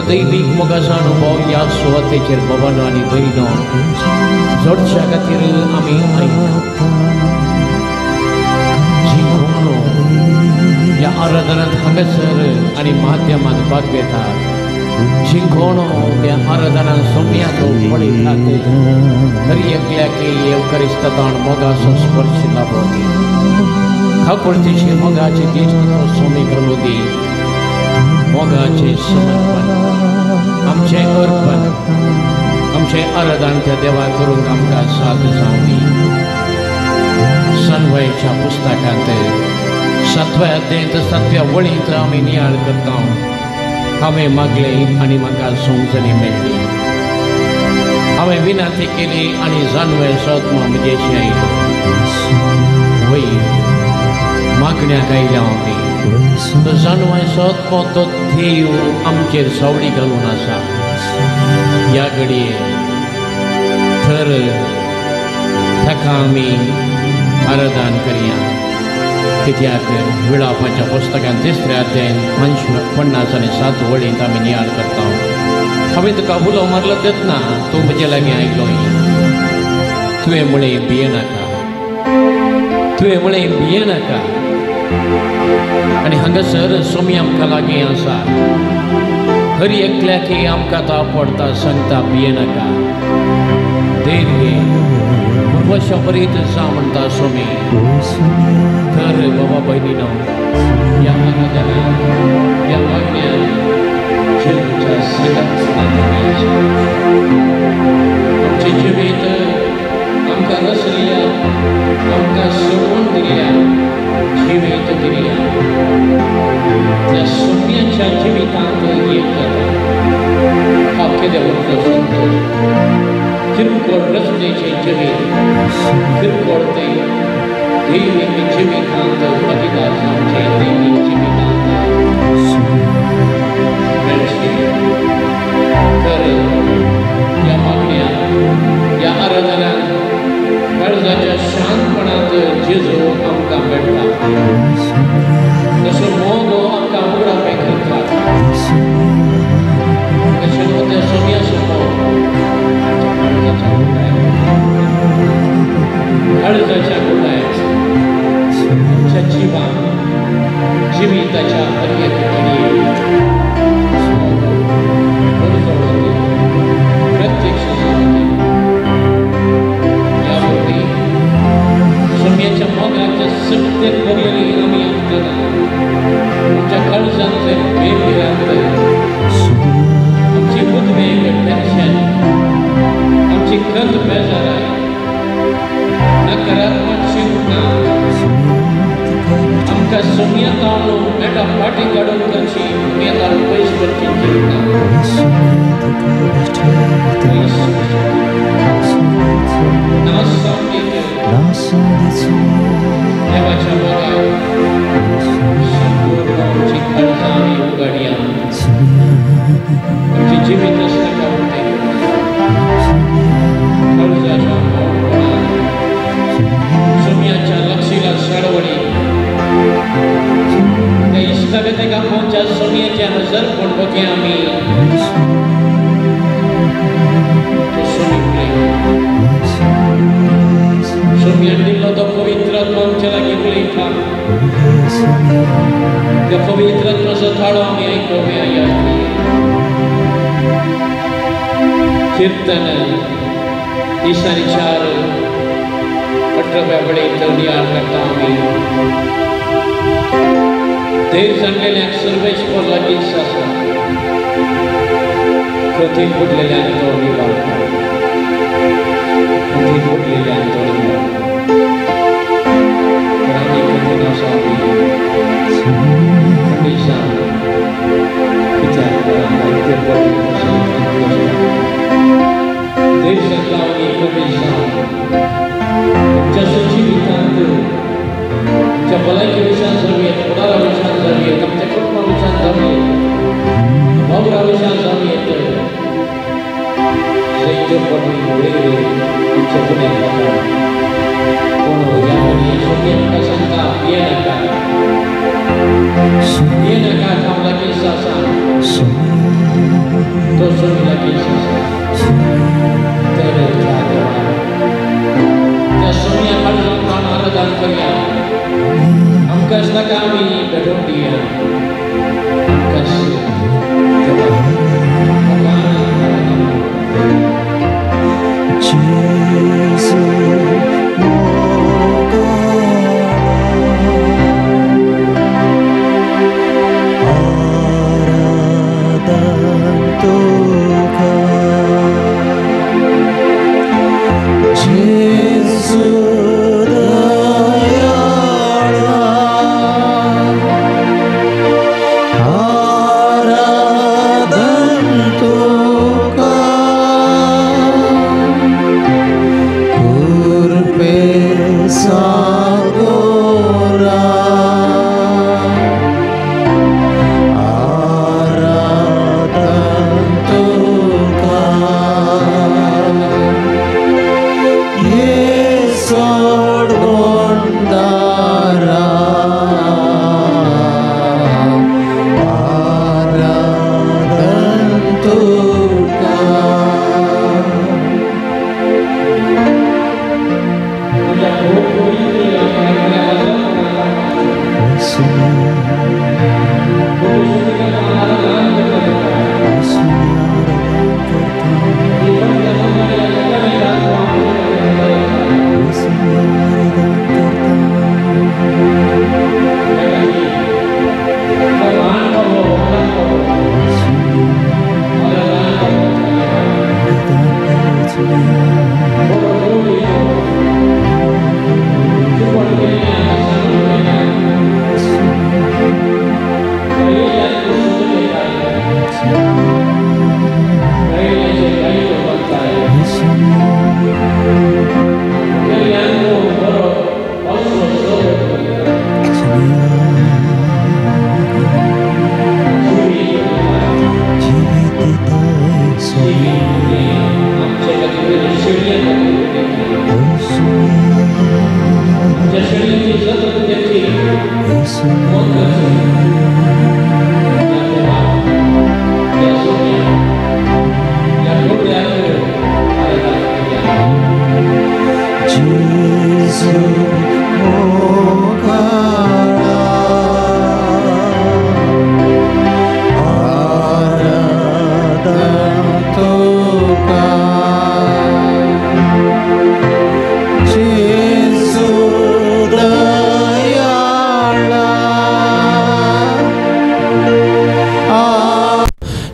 दैवीक मोगाचो अनुभव ह्या सुवातेचेर बाबानो आनी भयणो जोडच्या खातीर आमी जी कोण ह्या आराधनांत हांगासर आनी माध्यमांत भाग घेतात शिंगोणो त्या आराधना सोम्याचो पळी खाते खरी एकल्याकी येवकरिस्तताण मोगाचो स्पर्श लाभो दी खापडतीशी मोगाची दिश्ट सोमी घालू दी मोगाचे समर्पण आमचे अर्पण आमचे आराधन त्या देवा करूंक आमकां साथ जावं दी सनवयच्या पुस्तकांत 7व्या अध्यायात 7व्या वळींत आमी नियाळ करता हांवें मागले आनी म्हाका सोंगजणी मेळ्ळी हांवें विनंती केली आनी जानवें सोदमो म्हजेशी आयलो वयर मागण्याक आयल्या हांव तो जानवें सोदमो तो देव आमचेर सावळी घालून आसा ह्या घडये तर ताका आमी आराधन करया कित्याक विळापाच्या पुस्तकांत 3ऱ्या अध्यायान 50 वळींत आमी नियाळ करता हांवें तुका उलो मारलो तेतना तूं म्हजे लागीं आयलोय तुवें म्हळें भियेनाका तुवें म्हळें भियेनाका आनी हांगासर सोमी आमकां लागीं आसा खरी एकल्याकी आमकां तो पडटा सांगता भियेनाका धैर्य वर्षभरीत जा म्हणटा सोमी तर बाबा भयणीनो ह्या आराधना ह्या वागण्यान जेजूच्या संगत आमचे जिवीत आमकां रचल्या आमकां सोडून दिल्या जिवीत दिल्या त्या सोम्याच्या जिवितांत एक जाता हांव कितें म्हणटलो संतोश किरकोळ रचनेचे जिवीत किरकोळ ते दैवीक जिवितांत बलिदान जावचे दैवीक जिवितांत मेळचे तर ह्या मागण्यान ह्या आराधनांत काळजाच्या शांतपणांत जेजू आमकां मेळटा जसो मोगो आमकां उगडावपे करता तशें त्या सोम्या समोर काळजाच्या गुणायत आमच्या जिवान जिविताच्या हर एक घडये प्रत्यक्ष यावरती सोम्याच्या मोगाच्या सत्य भरलेली आमी आमकां आमच्या काळजांत बेभिरांत आमची उद्वेग टेन्शन आमची खंत बेजाराय नकारात्मक चिंतना आमकां सोम्या ताळून मेटा फाटी काडून करची सोम्या ताळून पयस करची चिंतना देवाच्या मोगाक संपूर्ण आमची काळजां आमी उगडया आमची जिवीत आसता उरते काळजाच्या मोगाक सोम्याच्या लक्षीला सडवडी त्या इश्टागतीक आमच्या सोम्याचे हजर पण बघे आमी तो सोमी सोम्यान दिल्लो तो पवित्र आत्मा आमच्या लागीं उलयता त्या पवित्र आत्म्याचो थाळो आमी आयकोवया याद कीर्तन दिसांनी 4:18 वळींत नियाळ करता आमी देव जाणलेल्यांक सर्वेश्वर लागींच आसा कथीन बुडलेल्यांक तो निवारता कथीन बुडलेल्यांक तो निवारता तर आमी कथीन आसा खंडीसान कित्याक देव सांगता आमी खंडीसान तुमच्या जिवितांत तुमच्या भलायके विशयान जावं फुडारा विशयान जावं आमच्या कुटुंबा विशयान जावं वावरा विशयान जावं जायत्यो फावटी वेगवेगळ्यो आमच्या फुडें जाता पूण ह्या वळी सोमी आमकां सांगता भियेनाका हांव लागींच आसा तो सोमी लागींच आसा तर त्या सोम्या काळजांत आराधन करया आमकां ताका आमी भेटोवंक दिया आमकां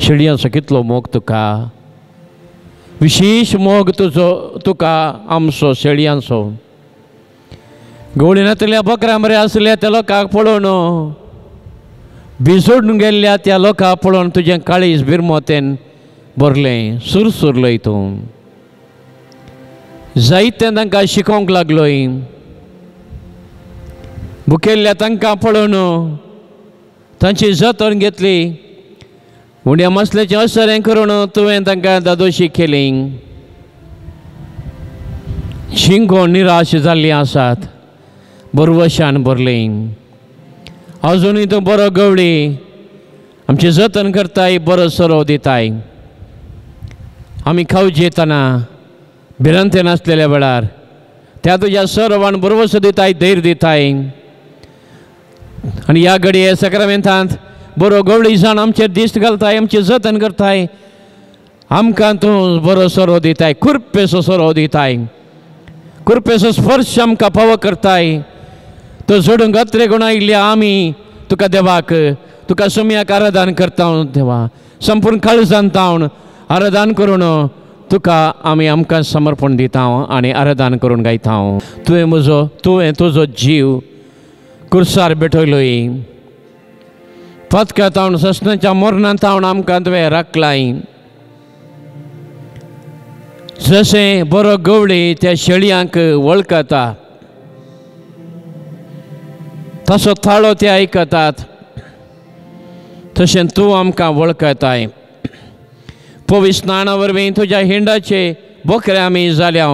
शेळयांचो कितलो मोग तुका, विशेष मोग तुका आमचो शेळयांचो. गवळीनांतल्या बकऱ्या मरे आसल्या त्या लोकांक पळोवन, भिजोडून गेल्ल्या त्या लोकांक पळोवन तुजें काळीज बिरमोतेन भरलें, सुरसुरलोय तूं. जायतें तांकां शिकोवंक लागलोय. भुकेल्ल्या तांकां पळोवन तांची जतन घेतली. उण्या मसल्याचें असरें करून तुवें तांकां दादोशी केली. शिंगोवन निराश जाल्लीं आसात, बरवशान भरलीं. अजुनूय तूं बरो गवळी आमची जतन करताय, बरो सरो दिताय. आमी खाव जेतना भिरांते नासलेल्या वेळार त्या तुज्या सरवान बरवसो दिताय, धैर्य दिताय. आनी ह्या घडये सक्रामेंतांत बरो गवळी जावन आमचेर दिश्ट घालताय, आमची जतन करताय. आमकां तूं बरो सरो दिताय, कुरपेचो सरो दिताय, कुरपेचो स्पर्श आमकां फावो करताय. तो सोडून गत्रे गुण आयिल्ल्या आमी तुका देवाक, तुका सुमयाक आराधन करता देवा. संपूर्ण काळजान तावन आराधन करून तुका आमी आमकां समर्पण दिता आनी आराधन करून गायता. तुवें तुजो जीव कुर्सार भेटयलोय. पथका तावन ससनाच्या मरणांत तावन आमकां तुवें राखलाय. जशें बरो गवळी त्या शेळयांक वळखता, तसो थाळो ते आयकतात, तशें तूं आमकां वळखताय. पवित्र स्नाना वरवीं तुज्या हिंडाचे बोकरे आमी जाल्या.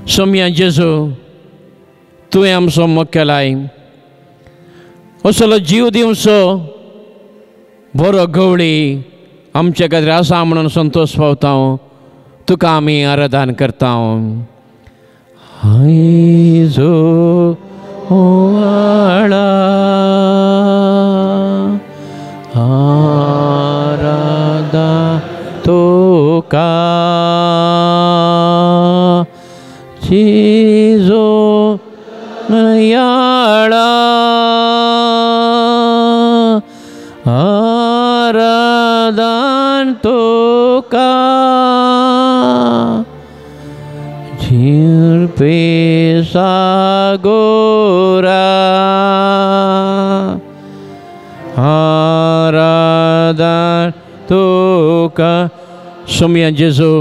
सोम्या जेजू, तुवें आमचो मोग केलाय. असलो जीव दिवचो बरो गवळी आमचे खातीर आसा म्हणून संतोश पावता. तुका आमी आराधन करता. आयजो ओवाळा आराधा तुका, जेजू नयाळा आराधन तुका. झिरपे सागोरा आराधन तुका. सोम्या जेजू,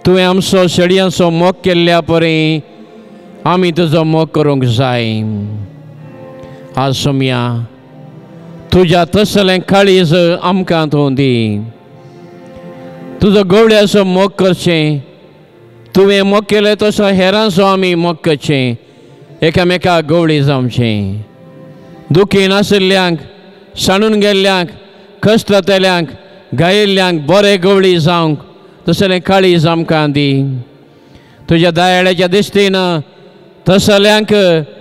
तुवें आमचो शेळयांचो मोग केल्ल्या परी आमी तुजो मोग करूंक जाय. आज सोम्या तुज्या तसलें काळीज आमकां तूं दी. तुजो गवळ्याचो मोग करचें. तुवें मोग केलें तसो हेरांचो आमी मोग करचें. एकामेकाक गवळी जावचें. दुखी नाशिल्ल्यांक, साणून गेल्ल्यांक, कश्ट जातल्यांक, घायिल्ल्यांक बरें गवळी जावंक तसलें काळीज आमकां दी. तुज्या दयाळ्याच्या दिश्टीन तसल्यांक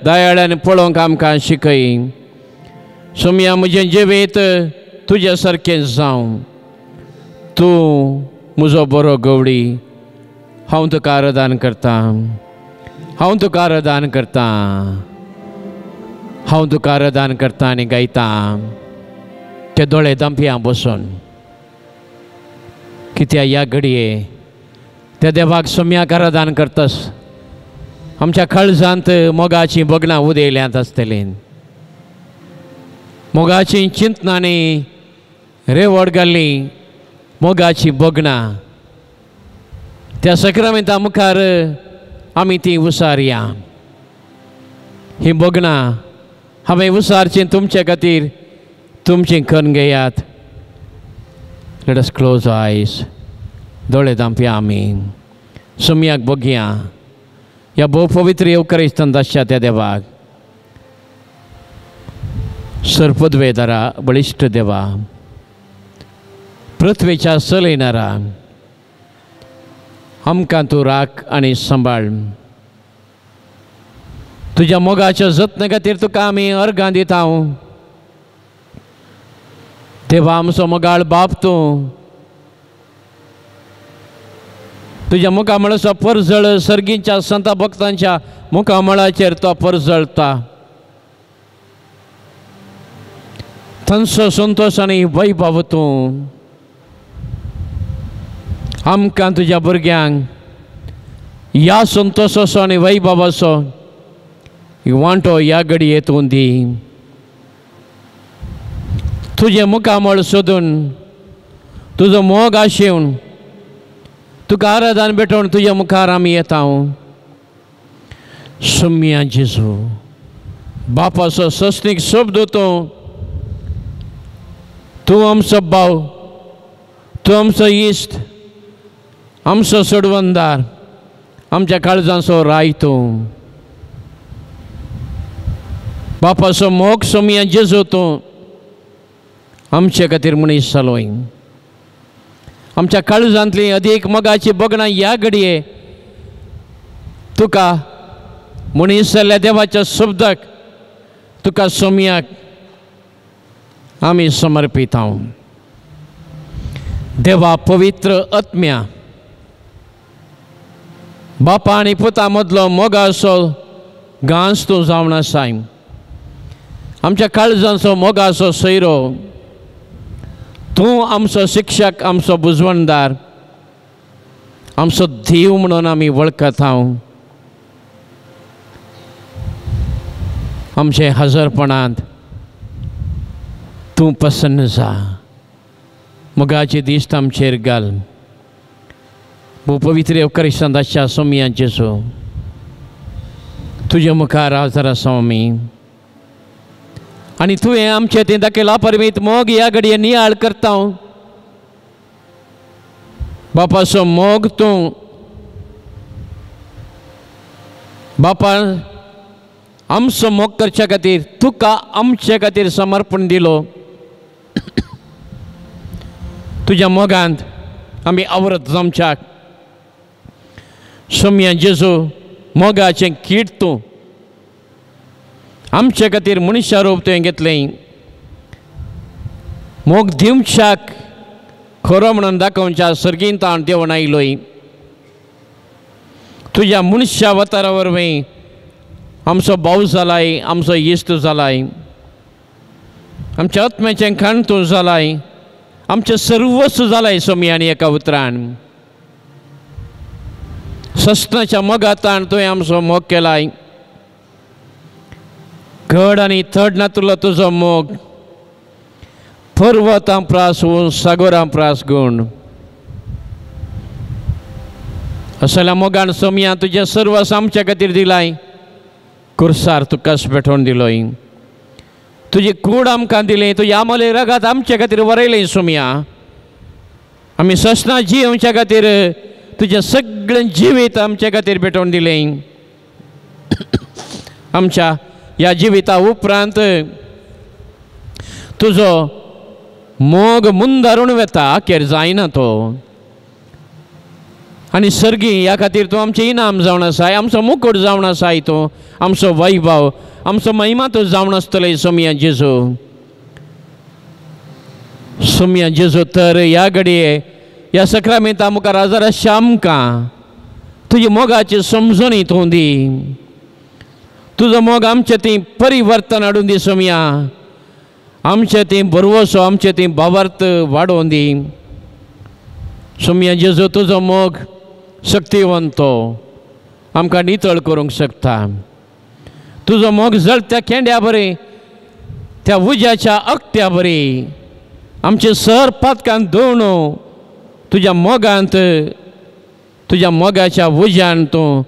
दयाळ्यान पळोवंक आमकां शिकय. सोम्या म्हजें जिवीत तुज्या सारकें जावं. तूं म्हजो बरो गवळी. हांव तुका आराधन करता, हांव तुका आराधन करता, हांव तुका आराधन करता आनी गायता. ते दोळे दांपया बसून, कित्याक ह्या घडये त्या देवाक सोम्याक आराधन करतास. आमच्या काळजांत मोगाची बगणां उदेल्यांत आसतलीं. मोगाची चिंतनांनी रेवड घाल्ली, मोगाची बगणां त्या सक्रामेंता मुखार आमी ती उसारया. ही बगणां हांवें उसारची तुमचे खातीर. तुमची कन्न घेयात. लेट अस क्लोज आयज. दोळे दांपया आमी. सोम्याक बगया. ह्या भोव पवित्र येवकारिस्तान दासच्या त्या देवाक सर्पद्वेदारा बळिश्ठ देवा, पृथ्वीच्या सल येणारा आमकां तूं राख आनी सांबाळ. तुज्या मोगाच्या जतन खातीर तुका आमी अर्गां दिता. देवा आमचो मोगाळ बाप तूं, तुज्या मुखामळाचो परजळ सर्गींच्या संत भक्तांच्या मुखामळाचेर तो परजळता. तांचो संतोश आनी वैभव तूं आमकां तुज्या भुरग्यांक ह्या संतोशाचो आनी वैभवाचो वांटो ह्या घडयेंतून दी. तुजें मुखामळ सोदून तुजो मोग आशेवन तुका आराधन भेटोवन तुज्या मुखार आमी येता. सुम्या जेजू, बापाचो सस्तीक शब्द तूं आमचो भाव, तूं आमचो इश्ट, आमचो सोडवंदार, आमच्या काळजांचो राय तूं. बापाचो मोग सुम्या जेजू तूं आमचे खातीर मनीस जालोय. आमच्या काळजांतली अदीक मोगाची बगणां ह्या घडये तुका मनीस जाल्ल्या देवाच्या शब्दाक तुका सोम्याक आमी समर्पित. देवा पवित्र आत्म्या, बापा आनी पुता मदलो मोगाचो गांस तूं जावन आसाय. आमच्या काळजांचो मोगाचो सोयरो तूं आमचो शिक्षक, आमचो बुजवणदार, आमचो देव म्हणून आमी वळखत. आमचे हजरपणांत तूं प्रसन्न जा. मोगाची दिश्ट आमचेर घाल. भू पवित्र eucharistia सोम्या जेजू, तुज्या मुखार हाजीर आसा आमी. आनी तुवें आमचें तें दाखयलां परमीत मोग ह्या घडये नियाळ करता. बापाचो मोग तूं बापा आमचो मोग करच्या खातीर तुका आमचे खातीर समर्पण दिलो. तुज्या मोगांत आमी आवरत जमच्याक सोम्या जेजू, मोगाचें कीट तूं आमचे खातीर मनशां रूप तुवें घेतलें. मोग दिवच्याक खरो म्हणून दाखोवच्या सर्गींतान देवण आयलोय. तुज्या मनशा अवतारा वरवीं आमचो भाव जालाय, आमचो इश्ट जालाय, आमच्या आत्म्याचें खाण तूं जालाय, आमचें सर्वस्व जालाय. सोम्या आनी एका उतरान सस्नाच्या मोगातान तुवें आमचो मोग केलाय. घड आनी थड नातुरलो तुजो मोग पर्वतां प्रास होवन सागरां प्रास गूण. असल्या मोगान सोम्या तुजें सर्वस्व आमच्या खातीर दिलाय. कुर्सार तुकाच भेटोवन दिलोय. तुजी कूड आमकां दिली, तुज्या आमोले रगात आमचे खातीर वरयलें. सोम्या आमी ससना जिवच्या खातीर तुजें सगळें जिवीत आमचे खातीर भेटोवन दिलें. आमच्या ह्या जिविता उपरांत तुजो मोग मुंदारून वेता, केर जायना तो. आनी सर्गी ह्या खातीर तूं आमचें इनाम जावन आसाय, आमचो मुकुट जावन आसाय. तूं आमचो वैभव, आमचो महिमा तूं जावन आसतलें. सोम्या जेजू, सोम्या जेजू, तर ह्या घडये ह्या सक्रामेंता मुखार हाजीर आसच्या आमकां तुजी मोगाची समजणी तूं दी. तुजो मोग आमचें ती परिवर्तन हाडून दी. सोम्या आमचें ती बरवसो, आमचें ती भावार्थ वाडोवन दी. सोम्या जेजू, तुजो मोग शक्तिवंतो आमकां नितळ करूंक शकता. तुजो मोग जळत्या केंड्या बरें, त्या उज्याच्या अक्त्या बरें आमचे सर पातकांत धुवणो तुज्या मोगांत, तुज्या मोगाच्या उज्यान तूं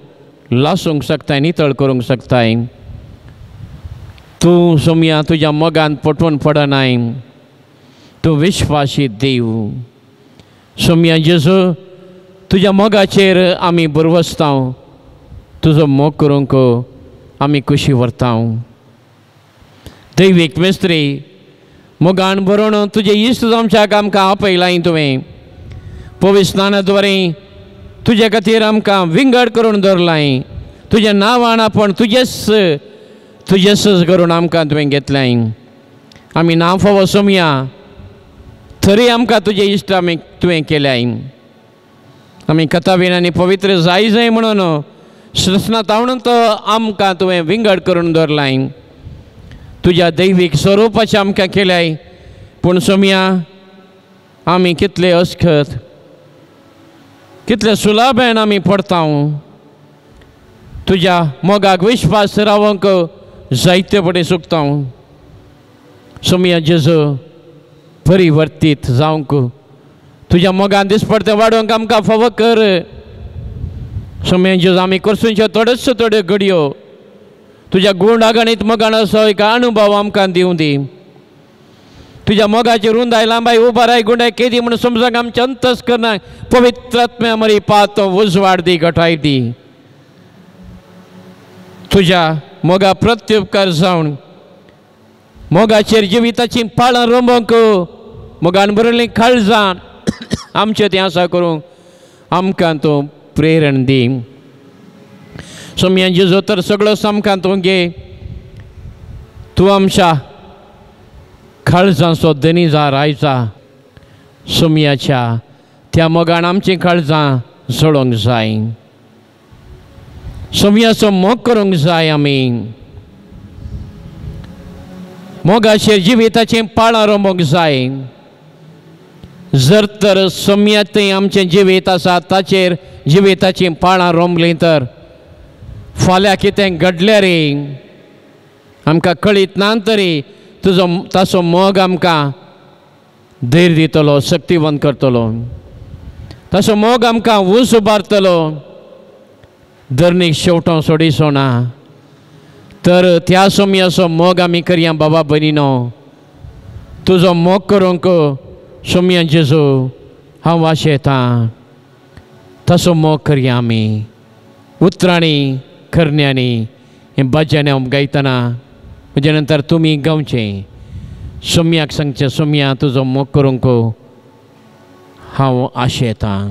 लासूंक शकताय, नितळ करूंक शकताय. तूं सोम्या तुज्या मोगान पटवून पडनाय. तूं विश्वासी देव. सोम्या जेजू, तुज्या मोगाचेर आमी बरवसता. तुजो मोग करूंक आमी खुशी व्हरता. दैवीक मिस्त्री मोगान बरोवन तुजे इश्ट जावच्याक आमकां आपयलाय तुवें पवित्र स्नानाद्वारे तुजे खातीर आमकां विंगड करून दवरलाय तुजें नांवान आपण तुजेच करून आमकां तुवें घेतलाय आमी नांव फावो सोमया तरी आमकां तुजे इश्ट आमी तुवें केल्याय आमी कथावीन आनी पवित्र जाय म्हणून श्रस्नातावण तो आमकां तुवें विंगड करून दवरलाय तुज्या दैवीक स्वरुपाचें आमकां केल्याय पूण सोमया आमी कितले अस्खत कितले सुलाभेन आमी पडता तुज्या मोगाक विश्वास रावंक जायते पडे चुकता सोमया जेजू परिवर्तीत जावंक तुज्या मोगान दिसपडते वाडोवंक आमकां फावो कर सोमया जेजू आमी करसूंच्यो थोड्यो घडयो तुज्या गुणागणीत मोगान असो एक अनुभव आमकां दिवं दी तुज्या मोगाचेर रुंदाय लांबाय उबाराय गुंडाय केदी म्हणून समजाक आमच्या अंतस्करणाक पवित्र आत्म्या मरी पातो उजवाड दी घटाय दी तुज्या मोगा प्रत्युपकार जावन मोगाचेर जिविताची पाळां रमोवंक मोगान बरयल्लीं काळजां आमचें तें आसा करूंक आमकां तूं प्रेरण दी सोमया जेजू तर सगळो आमकां तूं घे तूं आमच्या काळजांचो दनीजार आयचा सोमयाच्या त्या मोगान आमचीं काळजां सोडोवंक जाय सोमयाचो मोग करूंक जाय आमी मोगाचेर जिविताचें पाळां रमोवंक जाय जर तर सोमयात आमचें जिवीत आसा ताचेर जिविताचीं पाळां रोमलीं तर फाल्यां कितें घडलें रे आमकां कळीत ना तरी तुजो ताचो मोग आमकां धैर्य दितलो शक्तिवंत करतलो ताचो मोग आमकां उंच उबारतलो धरणीक शेवटो सोडिचो ना तर त्या सोमयाचो मोग आमी करया बाबा भयणीनो तुजो मोग करूंक सोमया जेजू हांव वाशेतां तसो मोग करया आमी उतरांनी करण्यांनी हें भजन हांव गायतना म्हजे नंतर तुमी गावचें सोमयाक सांगचें सोमया तुजो मोग करूंक हांव आशेतां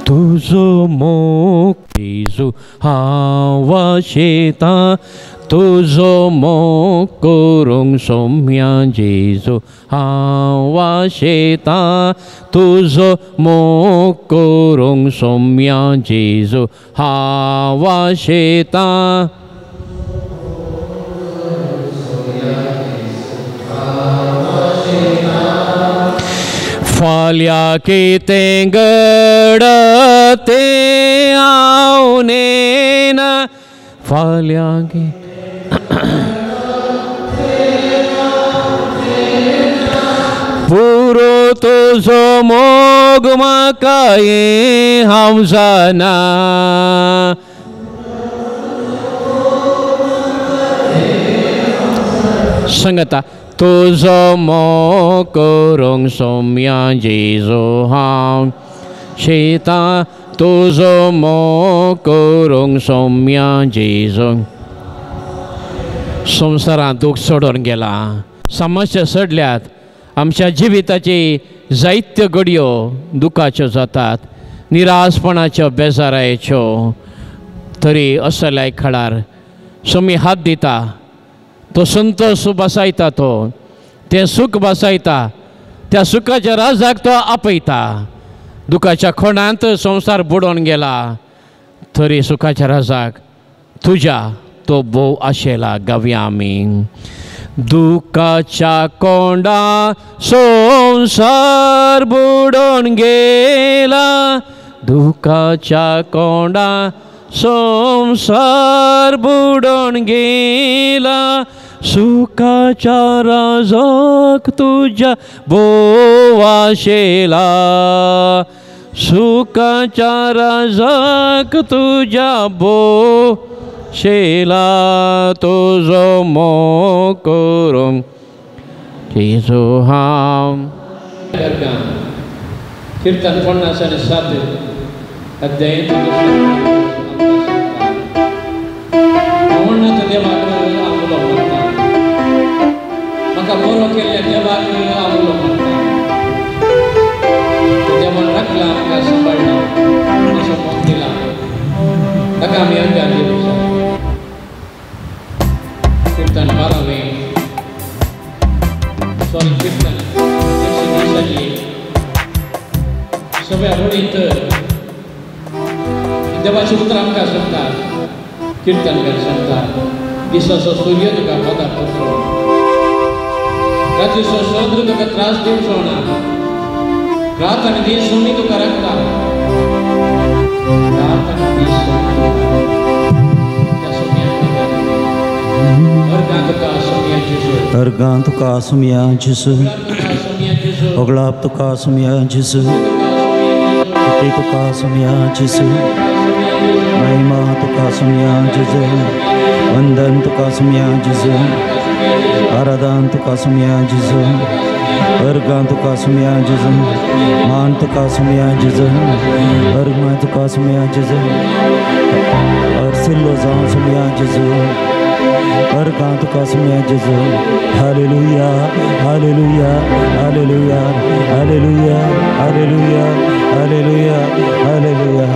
तुजो मोग जेजू हांव आशेतां तुजो मोग करूंक सोमया जेजू हांव आशेतां तुजो मोग करूंक सोमया जेजू हांव आशेतां फाल्यां कितें घडते हांव नेना फाल्यां पुरो तुजो मोग म्हाका हांव जाना सांगता तुजो मोग करूंक सोमया जेजू हांव शेतां तुजो मोग करूंक सोमया जेजू संवसारांत दूख सोडून गेला समस्या सडल्यात आमच्या जिविताची जायत्यो घडयो दुखाच्यो जातात निराशपणाच्यो बेजारायेच्यो तरी असल्या खडार सोमी हात दिता तो संतोष बसायता तो तें सूख बसायता त्या सुखाच्या राजाक तो आपयता दुखाच्या खोणांत संवसार बुडोवन गेला तरी सुखाच्या राजाक तुज्या तो भोव आशेला गावया आमी दुखाच्या कोंडा संवसार बुडोवन गेला दुखाच्या कोंडा संवसार बुडोवन गेला सुखाच्या राजाक तुज्या भोव आशेला सुखाच्या राजाक तुज्या भोव शेला तुजो मोग करूंक जेजू हांव कीर्तन 57 अध्याय आवडणं देवाक आमुलो म्हणटा म्हाका बरो केल्ल्या देवाक आमुलो म्हणटा देवान राखला म्हाका सांबाळला असो मोग दिला ताका आमी अध्याय दिवचा कीर्तन 12वें कीर्तन 120 सगळ्या आवडीत देवाची उतरां आमकां सांगतात कीर्तन कर सांगतात दिसाचो सूर्य तुका पदा पत्र रातीचो चंद्र तुका त्रास दिवचो ना रात आनी दीस दोनी तुका राखता रात आनी दीस Ergan tuka sumya Jesu, oglap tuka sumya Jesu, iti tuka sumya Jesu, mahima tuka sumya Jesu, vandan tuka sumya Jesu, aradan tuka sumya Jesu, ergan tuka sumya Jesu, man tuka sumya Jesu, ergan tuka sumya Jesu, ersillo zan sumya Jesu. Ergan tuka sumya Jesu, Hallelujah, Hallelujah, Hallelujah, Hallelujah, Hallelujah, Hallelujah, Hallelujah.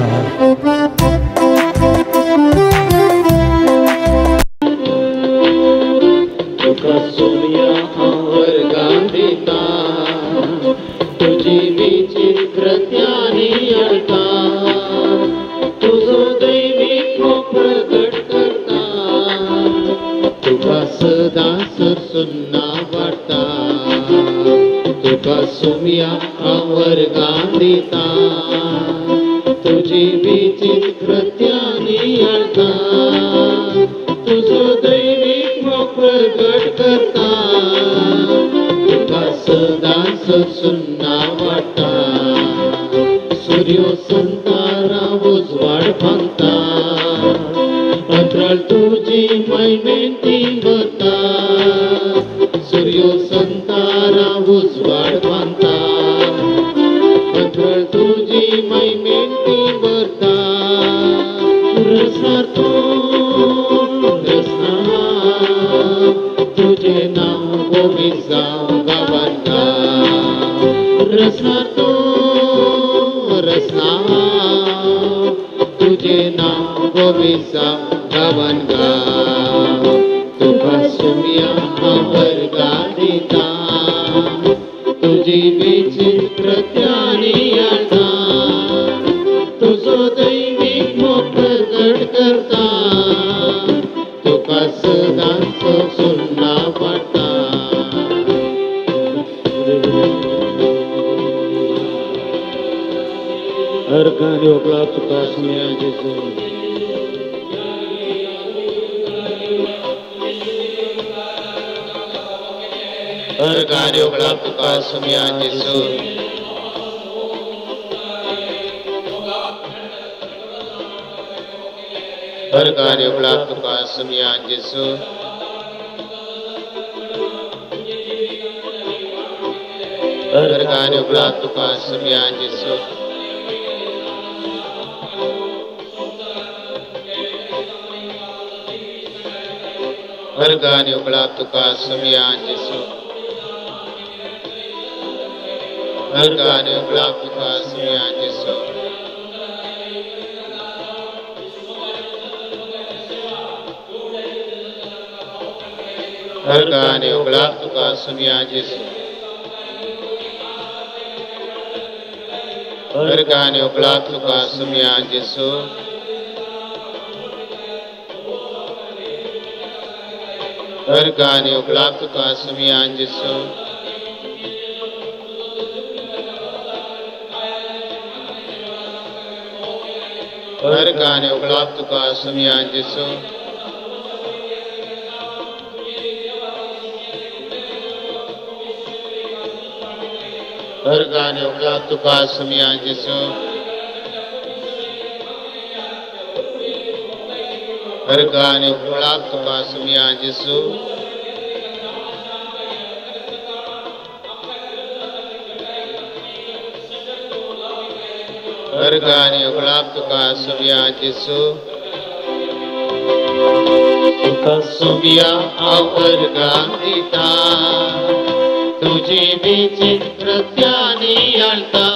तुका सोम्या वर्गां दिता तुजी विचित्रत्यानी अळटा तुजो दैवीक मोग प्रगट करता तुका सदांच सुन्ना वाडटा तुका सोम्या वर्गां दिता तुजी विचित्रत्यानी अळटा तुजो दैवीक मोग प्रगट करता तुका सदांच सुन्ना वाडटा सूर्यो संतारा उजवाड भांगता अंतराळ तुजी महिमेन तिंबता सूर्यो संतारा उजवाड भांगता अंतराळ तुजी महिमेन तिंबता रसार तुझे नाव गोवी जाव गावांना रसना तुझे नाव गोवी जाव गावांना तुका सोम्या वर्गा दिता तुझी विचित्रत्यानी अळटा तुजो दैवीक मोग प्रगट करता तुका सदांच सुन्ना वाडटा अर्गान योगला तुका सोम्या जेजू अर्गान योगला तुका सोम्या जेजू अर्गान योगला तुका सोम्या जेजू अर्गान योगला तुका सोम्या जेजू अर्गान योगला तुका सोम्या जेजू अर्गान योगला तुका सोम्या जेजू अर्गान योगला तुका सोम्या जेजू अर्गान योगला तुका सोम्या जेजू अर्गान योगला तुका सोम्या जेजू अर्गान योगला तुका सोम्या जेजू अर्गान योगला तुका सोम्या जेजू अर्गान योगला तुका सोम्या जेजू वर्गाने उगळाक तुका सुमया जेसू तुका सुमया वर्गान दिता तुझी विचित्रत्यानी आळता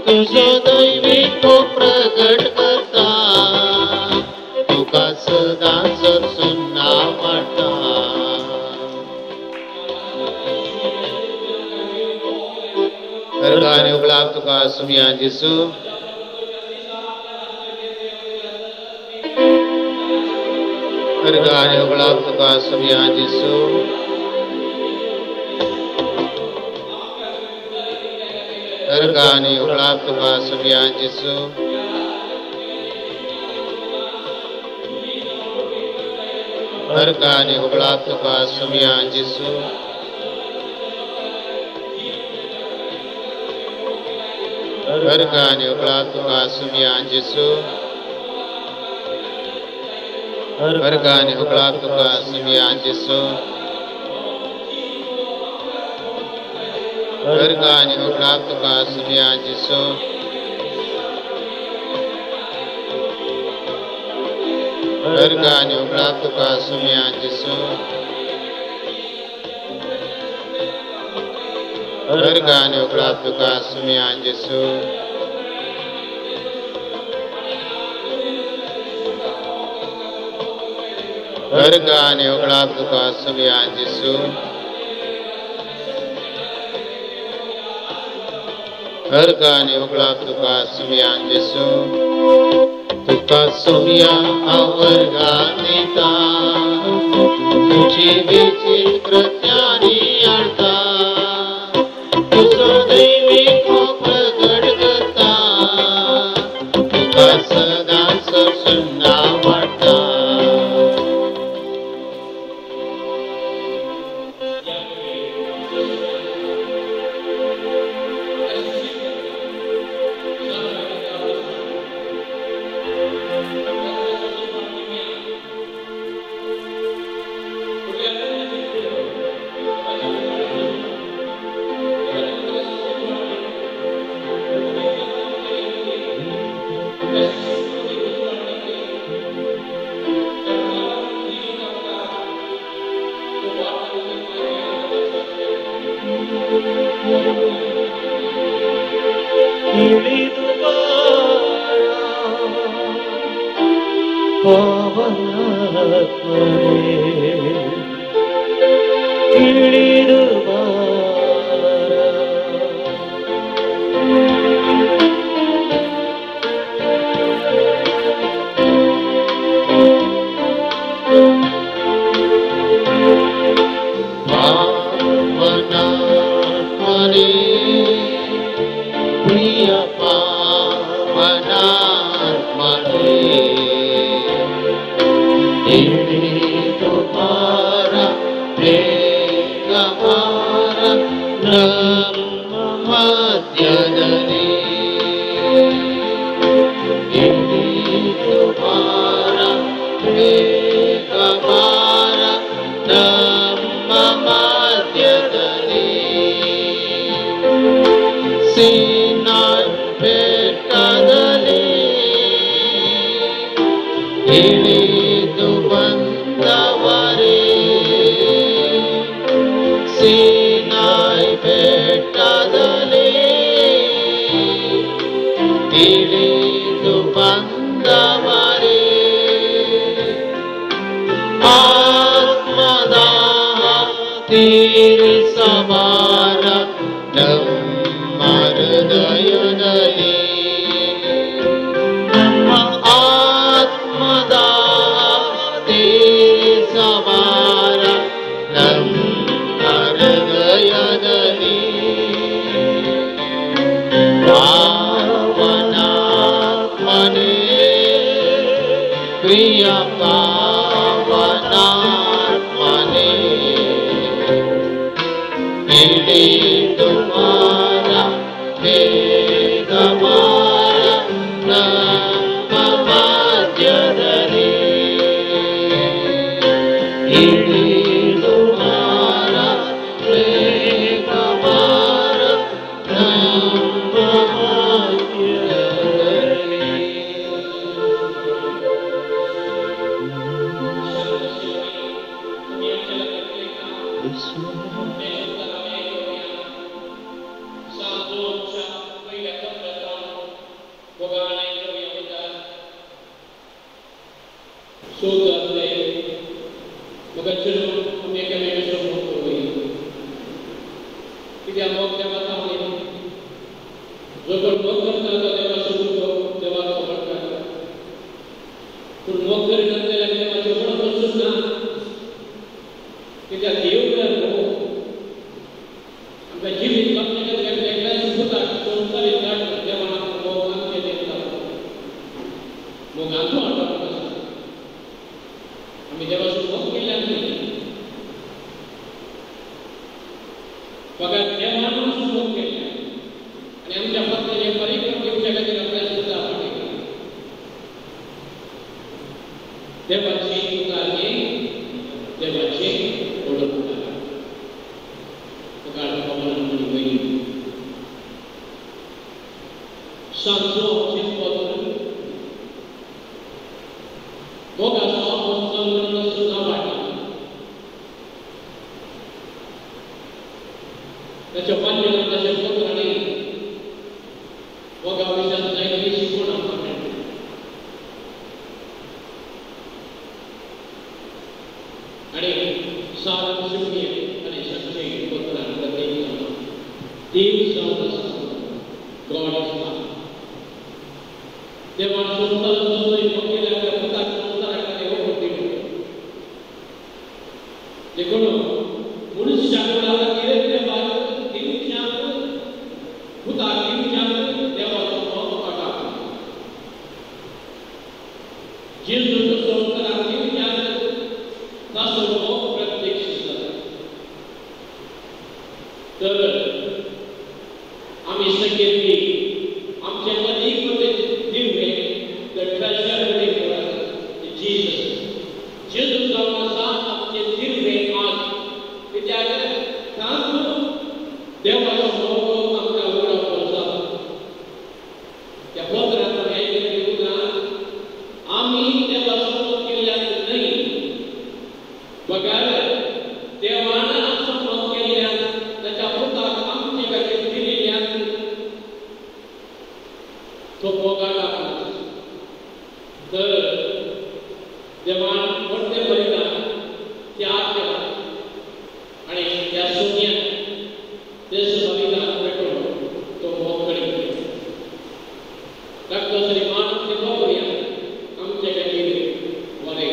तुझो दैवीक प्रगट करता तुका सदांच सुन्ना वाटा वर्गाने उगळाक तुका सुमया जेसू वर्गाने उगळाक तुका सुमया जेसू वर्गाने उगळाक तुका सुमया जेसू वर्गाने उगळाक तुका सुमया जेसू वर्गाने उगळाक तुका सुमया जेसू वर्गाने उगळाक तुका सुमया जेसू वर्गाने उगळाक तुका सुमया जेसू वर्गाने उगळाक तुका सुमया जेसू वर्गाने उगळाक तुका सुमया जेसू वर्गाने उगळाक तुका सुमया जेसू वर्गाने उगळाक तुका सुमया जेसू तुका सुमया वर्गान दिता तुझी विचित्रत्यानी आळता तुझो दैवीक प्रगट करता तुका सदांच सुन्ना वाटा सोतातले म्हाका चलो एकामेकाचो मोग करूं कित्याक मोग देवाक आवडटा जो कोण मोग करता तो देवा सोडून देवाक आवडटा पूण मोग करिना जाल्यार देवाचें कोण वचूंक ना कित्याक देव म्हळ्यार मोग आमकां जिवीत आपल्याक एकल्याच सुखाक संवसारीक काडटा देवान आमकां मोग आमचें दिता मोगाचो अर्थ आसा आमी देवाचो मोग केल्यार न्ही फकत देवान आमचो मोग केला आनी आमच्या पत्नीचे परिक्रम दिवचे खातीर आपल्या सुद्दां आपणें देवाची उदार घे देवाची ओळख कर सकाळ पवन म्हणी वयली सांजो चिंतन मोगाचो अवसर सुद्दां वाटा त्याच्या वाल्यांना त्याच्या पुत्रांनी मोगा विशयात जायती शिकवण आमकां मेळटा आनी सारा शिवणी आनी शक्ती पुत्रान प्रत्येक देव जावन आसा गॉड इज लव देवान संसार सोदून केल्या त्या पुताक संसाराक ताणें ओळख दिली देखून मनुष्याक खातीर देवाक दिवच्याक पुताक दिवच्याक देवाचो मोग काडटा जेजूक संसाराक दिवच्याक ताचो मोग प्रत्यक्ष जाता तर आमी सगळीं आमचे अनेक Divya the treasure within us Jesus जेजू जावन आसा आमचे दिव्य आत कित्याक तातूंत देवाचो मोग आमकां उगडपाक जाता त्या पत्रांत आमी आयकलें उतरां आमी देवाचो मोग केल्यार न्ही बगर देवान आमचो मोग केल्यार ताच्या पुताक आमचे खातीर दिलेल्यान तो मोगाक तर देवान व्हडलें बलिदान त्याग केला आनी त्या सोन्याक तेच बलिदान पेटोवन तो मोग करीत रक्त श्रीमान ते बघूया आमचे खातीर बरें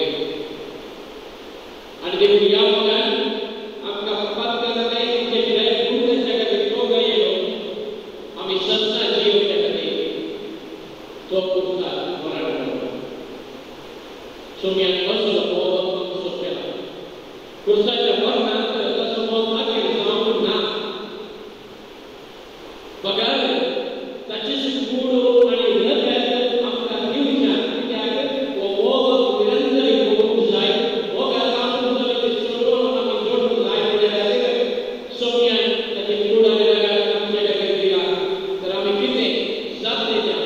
आनी देखून ह्या मोगान आमकां फकत करताय आमचे भितर पूर्ण खातीर तो गयलो आमी सत्ता जियोवच्या खातीर तो पुरता सोम्यान कसलो मोग कसो केला कुर्साच्या वर्णांत तसो मोग मागीर जावंक ना बगर ताची कूड आनी हृदय आमकां दिवच्यान कित्याक हो मोग निरंतरी भोगूंक जाय मोगाक आमकां जर सोडून आमी जोडूंक जाय म्हणल्या खातीर सोम्यान ताची कूड आनी हृदय आमचे खातीर दिला तर आमी कितें जात दिल्या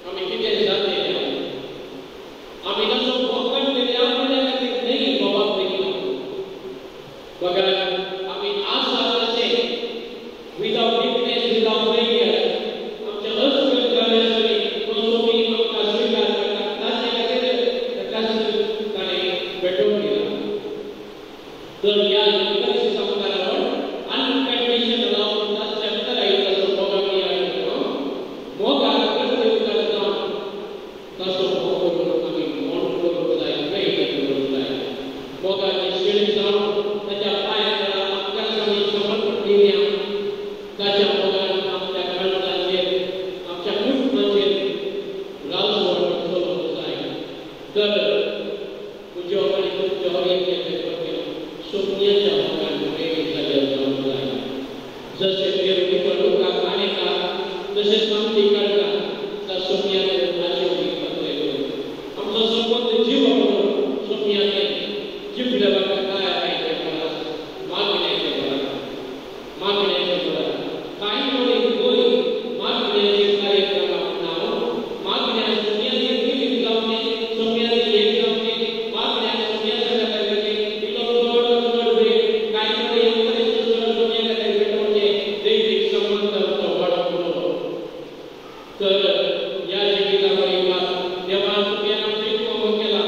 आमी कितें जात दिल्या आमी तसो मोग केल्या आपल्या खातीर न्ही बाबाक दिला बगर आमी आसा तशें विदाउट डिफनेस विदाउट फेलियर आमच्या अस्सल करण्यासाठी तो सोमी आमकां स्वीकार करता ताचे खातीर ताका ताणें भेटोवन दिला तर ह्या युनिवर्सिटी संस्कारावर अनकंडिशनल लव ताच्या भितर आयिल्लो मोगाक आयिल्लो मोगाक प्रत्येक करता तसो मोग करून आमी मोड करूंक जाय प्रयत्न करूंक जाय मोगाची शिडी जावन ताच्या पांयां आमकां आमी समर्पण दिवया ताच्या मोगान आमच्या कळटाचेर आमच्या कुटुंबाचेर राजवट चलोवंक जाय तर म्हज्यो आनी तुमच्यो एकट्याचे प्रत्येक सोपण्याच्या मोगान प्रेमीत जाल्ले जावंक जाय जशें देव निवडणुकाक आनीक तशेंच आमची कळटा त्या सोपण्याचेर आशिल्ली आमचो संबंध जीव म्हणून सोपयाने जिवल्या बाबा काय आहे ते मला मागण्याचे बरं काही कोणी गोई मागण्याचे कार्यक्रम नाव मागण्या सोपयाने किती जावने सोपयाने एक जावने मागण्या सोपयाच्या खातीर तिलो चड वेळ काही कोणी अंतरेच चड सोपया खातीर भेटोवचे दैविक संबंध तो वाडप तर या जिवितावर देवान सोपयान आमचे मोग केला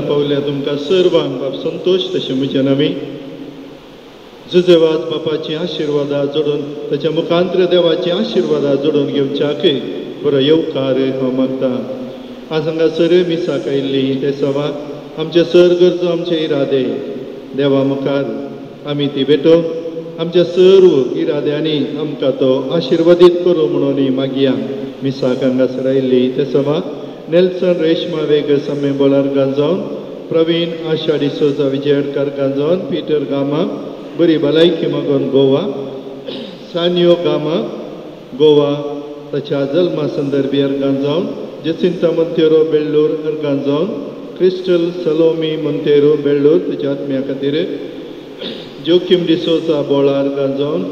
पावल्या तुमकां सर्वांक बाप संतोष तशें म्हजे नामी जुजेवाज बापाची आशिर्वादा जोडून ताच्या मुखांत्र देवाची आशिर्वादा जोडून घेवच्याकय बरो येवकार हांव मागतां. आज हांगासर मिसाक आयिल्ली ते सवा आमचे सर गरजो आमचे इरादे देवा मुखार आमी ती भेटोवन आमच्या सर्व इराद्यांनी आमकां तो आशिर्वादीत करूं म्हणून मागया. मिसाक हांगासर आयिल्ली ते सवा नेल्सन रेशमा वेग समे बोलार गांजावन प्रवीण आशा डिसोजा विजयडकार गांजावन पीटर गामा बरी भलायकी मागून गोवा सानियो गामा गोवा ताच्या जल्मा संदर्भियार गांजावन जसिंता मोंतेरो बेल्लूर गांजावन क्रिस्टल सलोमी मोंतेरो बेल्लूर ताच्या आत्म्या खातीर जोकिम डिसोजा बोळार गांजावन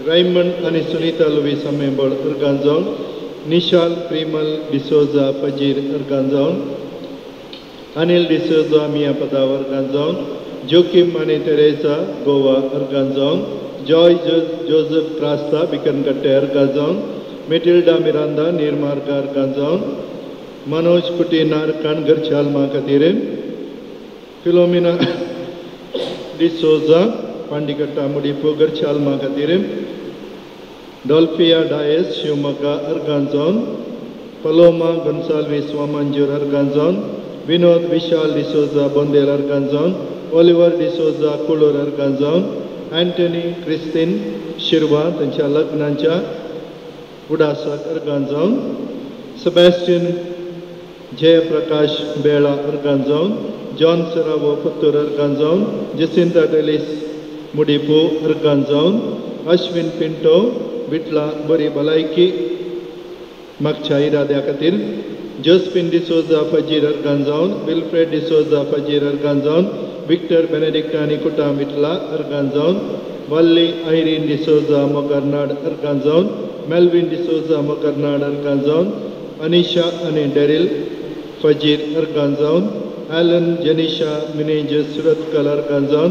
रायमंड आनी सुनीता लुवीस आमेबळ गांजावन निशाल प्रिमल डिसोजा फजीर गांजावन अनिल डिसोजा मिया पदावर गांजावन जोकिम आनी तेरेसा गोवा गांजावन जॉय जोसेफ क्रास्ता बिकनकट्टे गांजावन मेटिल्डा मिरांदा निर्मारकार गांजावन मनोज कुटीनार काणगर शालमा खातीर फिलोमिना डिसोजा पांडिकट्टा मुडिपो गरशालमा खातीर डॉल्फिया डायस शिवमोगा अर्गांजावन पलोमा गोन्साल्वीस वामांजूर अर्गांजावन विनोद विशाल डिसोजा बोंदेल अर्गांजावन ओलिवर डिसोजा कुळूर अर्गांजावन एंटनी क्रिस्तीन शिरवा तांच्या लग्नाच्या उडासाक अर्गांजावन सेबॅस्टियन जयप्रकाश बेळा अर्गांजावन जॉन सरावो पुत्तूर अर्गांजावन जसिंता डेलिस मुडिपो अर्गांजावन अश्विन पिंटो विटला बरी भलायकी मागच्या इराद्या खातीर जोस्पिन डिसोजा फजीर अर्गांजावन विल्फ्रेड डिसोजा फजीर अर्गांजावन विक्टर बेनेडिक्ट आनी कुटाम विटला अर्गांजावन Valli Irene D'Souza Mokarnad Arkanzaun, Melvin D'Souza Mokarnad Arkanzaun, Anisha and Daryl Fajir Arkanzaun, Alan Janisha Menendez Suratkal Arkanzaun,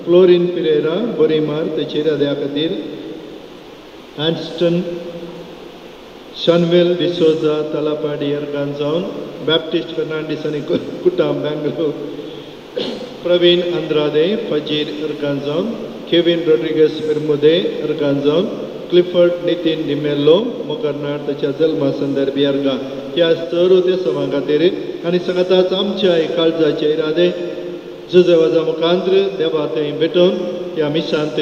Florin Pereira Borimar Techira de Akadir, Anston Shanwell D'Souza Talapadi Arkanzaun, Baptist Fernandez and Kutam Bangalore, Praveen Andrade Fajir Arkanzaun, Kevin Rodriguez Bermude Arkanzaun, Clifford Nitin Dimello Mokarnad त्याच्या जन्मासंदर्भ बियारगा ह्या सर्व ते समागातीर आणि सगळ्याच आमच्या काळजाचे इरादे जुजेवाजा मुखांतर देवा थंय भेटून ह्या मिशांत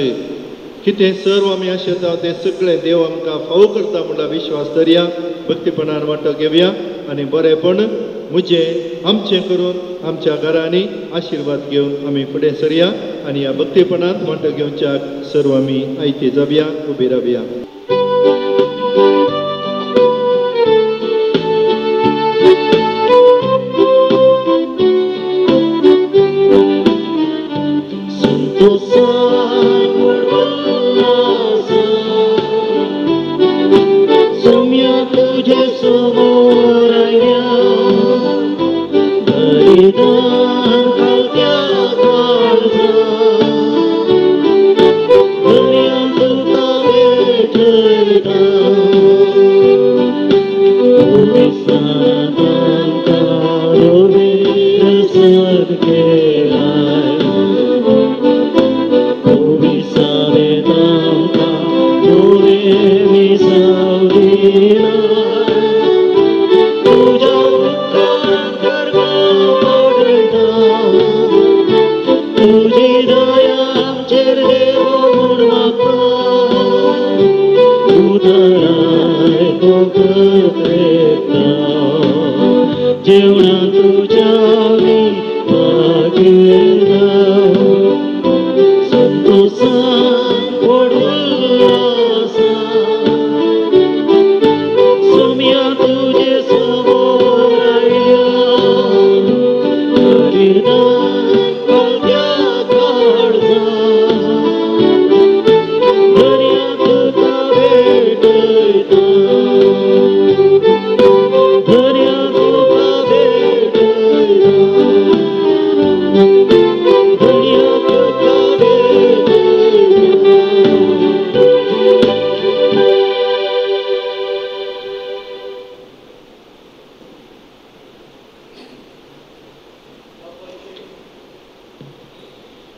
कितें सर्व आमी आशेता ते सगळे देव आमकां फावो करता म्हणटा विश्वास दरया भक्तीपणान वांटो घेवया आनी बरेपण मुझे आमचें करून आमच्या घरांनी आशीर्वाद घेवन आमी फुडें सरया आनी ह्या भक्तीपणांत वांटो घेवच्याक सर्व आमी आयती जावया उबी रावया.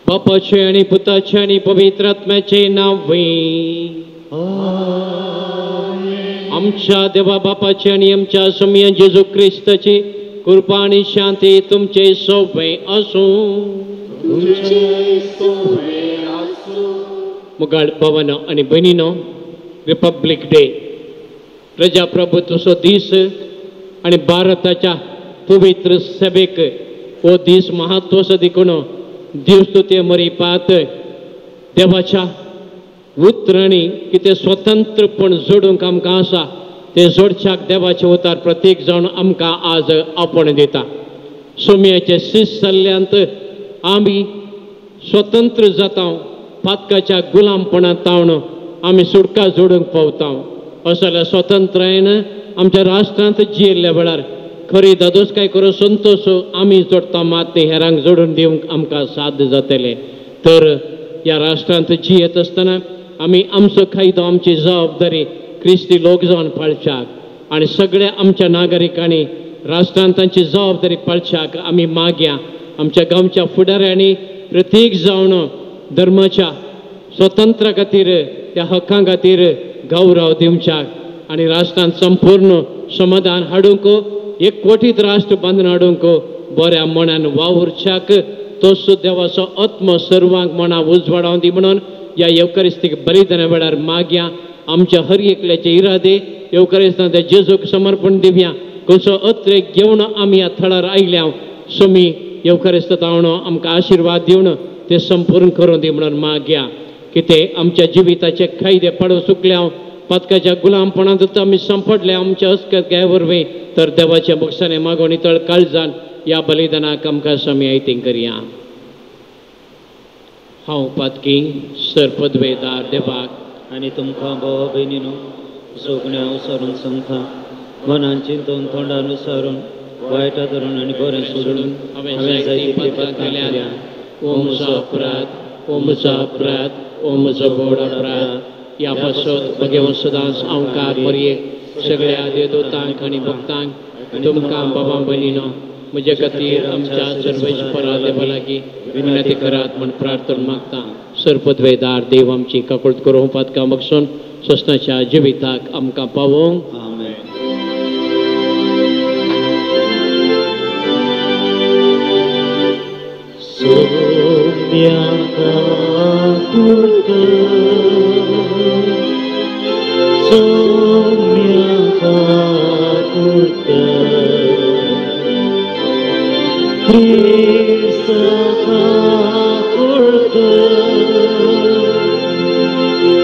बापाचे आणि पुताचे आणि पवित्र आत्म्याचे नावे आमच्या देवा बापाचे आणि आमच्या सम्य जेजू ख्रिस्ताची कृपा आणि शांती तुमचे सोबे असो. मुगाळ पवन आणि बहिणीनो, रिपब्लिक डे प्रजाप्रभुत्व दीस आणि भारताच्या पवित्र सभेक हो दीस महत्वाचो देखून दिवस तो ते मरी पात देवाच्या उतरांनी कितें स्वतंत्रपण जोडूंक आमकां आसा ते जोडच्याक देवाचे उतार प्रत्येक जावन आमकां आज आपण दिता. सोम्याचे शिस्त जाल्ल्यांत आमी स्वतंत्र जाता, पातकाच्या गुलामपणांतावन आमी सुटका जोडूंक पावता. असो जाल्यार स्वतंत्रायेन आमच्या राष्ट्रांत जियेल्ल्या वेळार खरी दादोसकाय करून संतोश आमी जोडटा, मात ते हेरांक जोडून दिवंक आमकां साध्य जातलें. तर ह्या राष्ट्रांत जियेत आसतना आमी आमचो कायदो, आमची जबाबदारी क्रिस्ती लोक जावन पाळच्याक आनी सगळ्या आमच्या नागरिकांनी राष्ट्रांत तांची जबाबदारी पाळच्याक आमी मागया. आमच्या गांवच्या फुडाऱ्यांनी प्रत्येक जावन धर्माच्या स्वतंत्रा खातीर, त्या हक्कां खातीर गौरव दिवच्याक आनी राष्ट्रांत संपूर्ण समाधान हाडूंक, एकवटीत राष्ट्र बांदून हाडूंक बऱ्या मनान वावुरच्याक तोच देवाचो आत्म सर्वांक मना उजवाडावन दी म्हणून ह्या येवकारिस्तीक बलिदाना वेळार मागया. आमच्या हर एकल्याचे इरादे येवकारिस्तांत जेजूक समर्पण दिवया. कसो अत्रेक घेवन आमी ह्या थळार आयल्या, सोमी येवकारिस्तांत आमकां आशिर्वाद दिवन ते संपूर्ण करून दी म्हणून मागया. कितें आमच्या जिविताचे कायदे पाडूं चुकल्या, पदकाच्या गुलामपणांत आमी संपडल्या आमच्या अस्कत वरवीं, तर देवाच्या बक्षाने मागोन नितळ काळजान ह्या बलिदानाक आमकां स्वामी आयतींग करया. हांव पातकी सरपदवेदार देवाक आनी तुमकां भावा भयणीनो सगळ्या विचारून सांगता मनान चिंतून तोंडान विचारून वायटा धरून आनी बरें सोडून हांवें जायती पातकां केल्या ओ म्हजो अपराध ओ म्हजो अपराध ओ म्हजो व्हड अपराध ह्या पासत म्हगे सदांच अवकार पर्येक सगळ्या देवदूतांक आनी भक्तांक तुमकां बाबा भयणीनो म्हजे खातीर आमच्या सर्वेश्वरा देवा लागीं विनंती करात म्हण प्रार्थना मागता सरपदवेदार देव आमची काकूळट करूं पातकां बगसून ससनाच्या जिविताक आमकां पावोवंक आमेन. सोम्याका कुर्ता सोम्याका कुर्ता क्रिस्ताका कुर्ता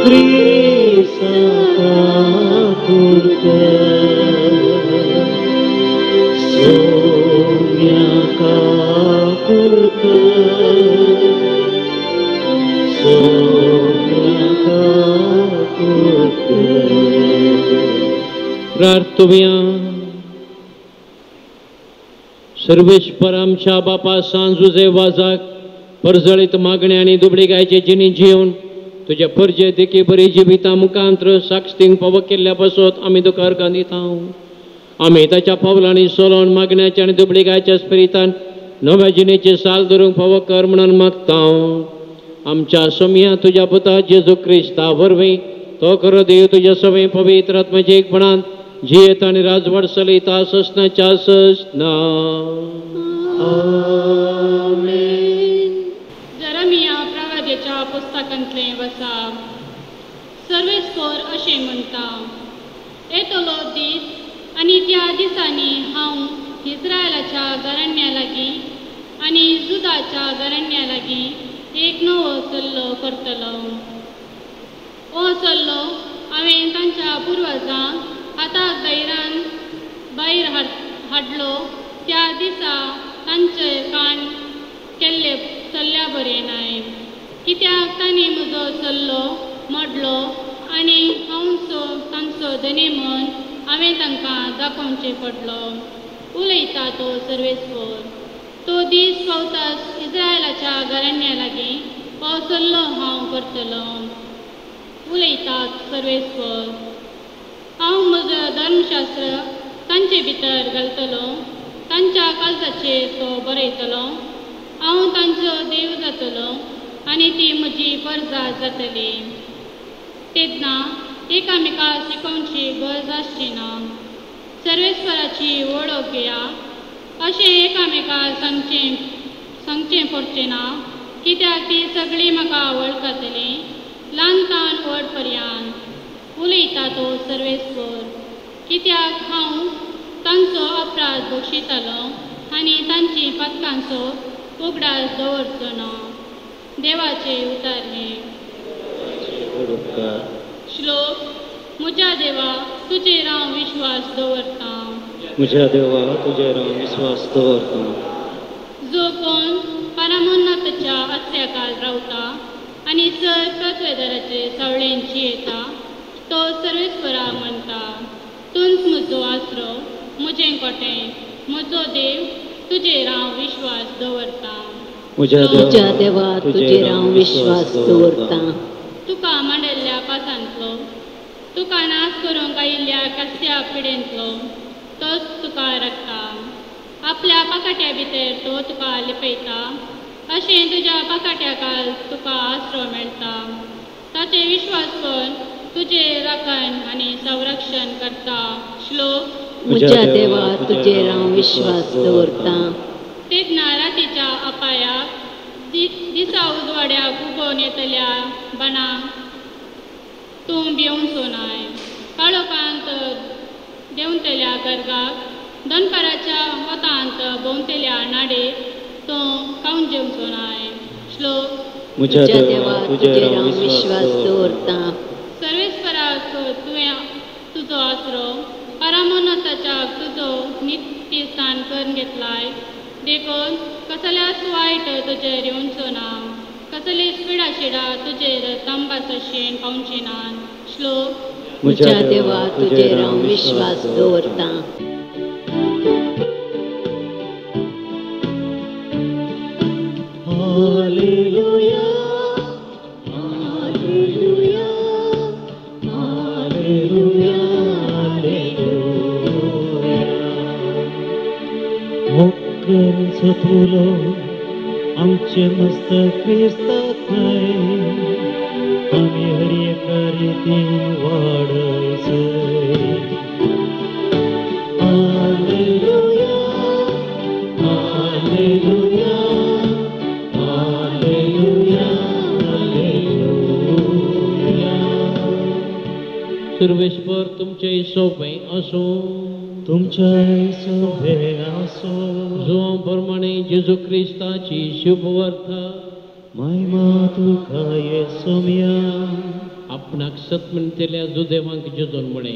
क्रिस्ताका कुर्ता सोम्याका कुर्ता सोम्याका कुर्ता. प्रार्थुया सर्वेश्वर आमच्या बापा सांजुजे वाजाक परजळीत मागणे आनी दुबळी गायचे जिणी जिवन तुझ्या परजे देखी बरी जिविता मुखांत्र साक्षींक फावो केल्ल्या पासत आमी तुका अर्गां दिता. आमी ताच्या पावलांनी सोलोन मागण्याच्या आनी दुबळी गायच्या स्पिरितान नव्या जिणेचे साल धरूंक फावो कर म्हणून मागता. आमच्या सोम्या तुझ्या पुता जेजू क्रिस्ता वरवीं तो खरो देव तुझ्या सवय पवित्र आत्म्याचे एकपणान जियेता आनी राजवट चलयता ससनाच्या ससना. जरमिया प्रवाद्याच्या पुस्तकांतले वसा सर्वेस्पर अशें म्हणटा येतलो दीस आनी त्या दिसांनी हांव इस्रायलाच्या घराण्या लागीं आनी जुदाच्या घराण्या लागीं एक नवो सल्लो करतलो. हो सल्लो हांवें तांच्या पुर्वजांक हाताक दैरान भायर हाडलो त्या दिसा तांचे कान केल्ले सल्ल्या बरें नाय कित्याक तांणी म्हजो सल्लो मोडलो आनी हांवचो तांचो धनी म्हूण हांवें तांकां दाखोवचें पडलो. उलयता तो सर्वेस्पर. तो दीस पावताच इस्रायलाच्या घराण्या लागीं हो सल्लो हांव करतलो. उलयतात सर्वेस्पर. हांव म्हजो धर्मशास्त्र तांचे भितर घालतलो तांच्या काळजाचेर तो बरयतलो. हांव तांचो देव जातलो आनी ती म्हजी परजा जातली. तेन्ना एकामेकाक शिकोवची गरज आसची ना. सर्वेस्पराची वळख घेया अशें एकामेकाक सांगचें पडचें ना कित्याक ती सगळीं म्हाका वळखतलीं ल्हानकान व्हड पर्यंत. उलयता तो सर्वेस्पर. कित्याक हांव तांचो अपराध बक्षितलो आनी तांची पातकांचो उगडास दवरचो ना. देवाचे उतारले. श्लोक. म्हज्या देवा तुजेर हांव विश्वास दवरतां. म्हज्या देवा तुजेर हांव विश्वास दवरतां. जो कोण परमोन्नताच्या आश्रयाखाल रावता आनी सर पृथ्वेदाराचे सावळेन जियेता तो सर्वेस्पराक म्हणटा तूंच म्हजो आसरो म्हजें कोटें म्हजो देव तुजेर हांव विश्वास दवरतां. म्हज्या देवा तुजेर हांव विश्वास दवरतां. तुका मांडयल्ल्या पासांतलो तुका नाश करूंक आयिल्ल्या कसल्या पिडेंतलो तोच तुका राखता. आपल्या पाकाट्या भितर तो तुका लिपयता अशें तुज्या पाकाट्या काल तुका आसरो मेळटा. ताचे विश्वासपण तुजे राखण आनी संरक्षण करता. श्लोक. म्हज्या देवा तुजेर हांव विश्वास दवरतां. तेन्ना रातीच्या अपायाक दिसा उजवाड्याक उबोवन येतल्या बाणाक तूं भिवचो नाय. काळोखांत देंवतल्या गर्गाक दनपाराच्या वतांत भोंवतल्या नाडेक तूं खावन जेवचो नाय. श्लोक. म्हज्या देवा तुजेर हांव विश्वास दवरतां. सर्वेस्पराक तुवें तुजो आसरो परमोन्नताच्या तुजो नित्य स्थान करून घेतलाय देखून कसल्याच वायट तुजेर येवचो ना. कसली स्पिडा शिडा तुजेर तंबाचो शेण पावचिनान. श्लोक. म्हज्या देवा तुजेर हांव विश्वास दवरतां. Hallelujah hallelujah hallelujah hallelujah. होकर सतुलो आमचे मस्तक क्रिस्तात न्हय, आमी हर एका रितीन वाडयसय. Hallelujah hallelujah hallelujah hallelujah. सर्वेश्वर तुमचे सोबे असो, तुमच्या सोबे आसो. जो प्रमाणे जेजू क्रिस्ताची शुभ वार्ता महिमा तुका येसुमिया. आपणाक सत म्हणटल्या जुदेवांक जेजून म्हणे,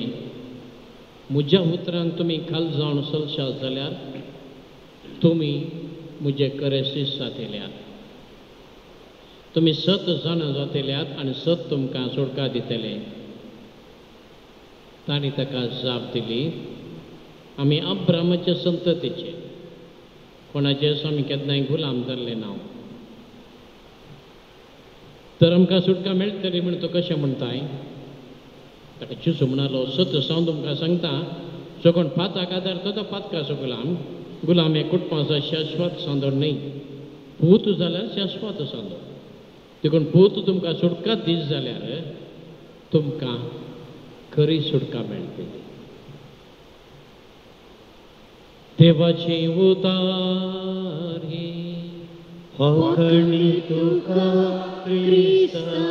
म्हज्या उतरांक तुमी खाल जावन चलशात जाल्यार तुमी म्हजे खरे शिश्य जातल्यात. तुमी सत जाण जातल्यात आनी सत तुमकां सुटका दितले. तांणी ताका जाप दिली, आमी अब्रामाचे संततीचे, कोणाचे आमी केन्नाय गुलाम जाल्ले ना. तर आमकां सुटका मेळटली म्हण तो कशें म्हणटाय. ताका जेजू म्हणालो, सत सांग तुमकां सांगता, जो कोण पाताक आदारता तो पातकाचो गुलाम हे कुटुंबाचो शाश्वत सांदोड न्ही, पूत जाल्यार शाश्वत सांदोड. देखून पूत तुमकां सुटका दीस जाल्यार तुमकां खरी सुटका मेळटली. देवाची उतारी होकणी तुका क्रिस्ता.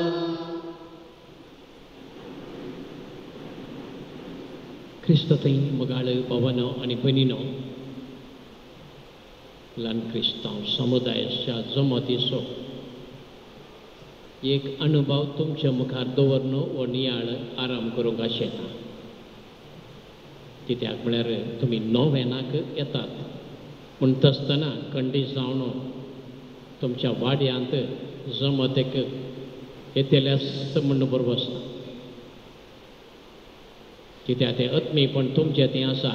क्रिस्तताई मगाळ पवनो आनी भयणीनो, ल्हान क्रिस्तांव समुदायाच्या जमतीचो एक अनुभव तुमच्या मुखार दवरनो वो नियाळ आराम करूंक आशेना. कित्याक म्हळ्यार तुमी नोवेनाक येतात, पूण तसतना खंडी जावन तुमच्या वाड्यांत जमतेक येतल्यास म्हणून बरोबर आसना. कित्याक तें आत्मीपण तुमचें तें आसा,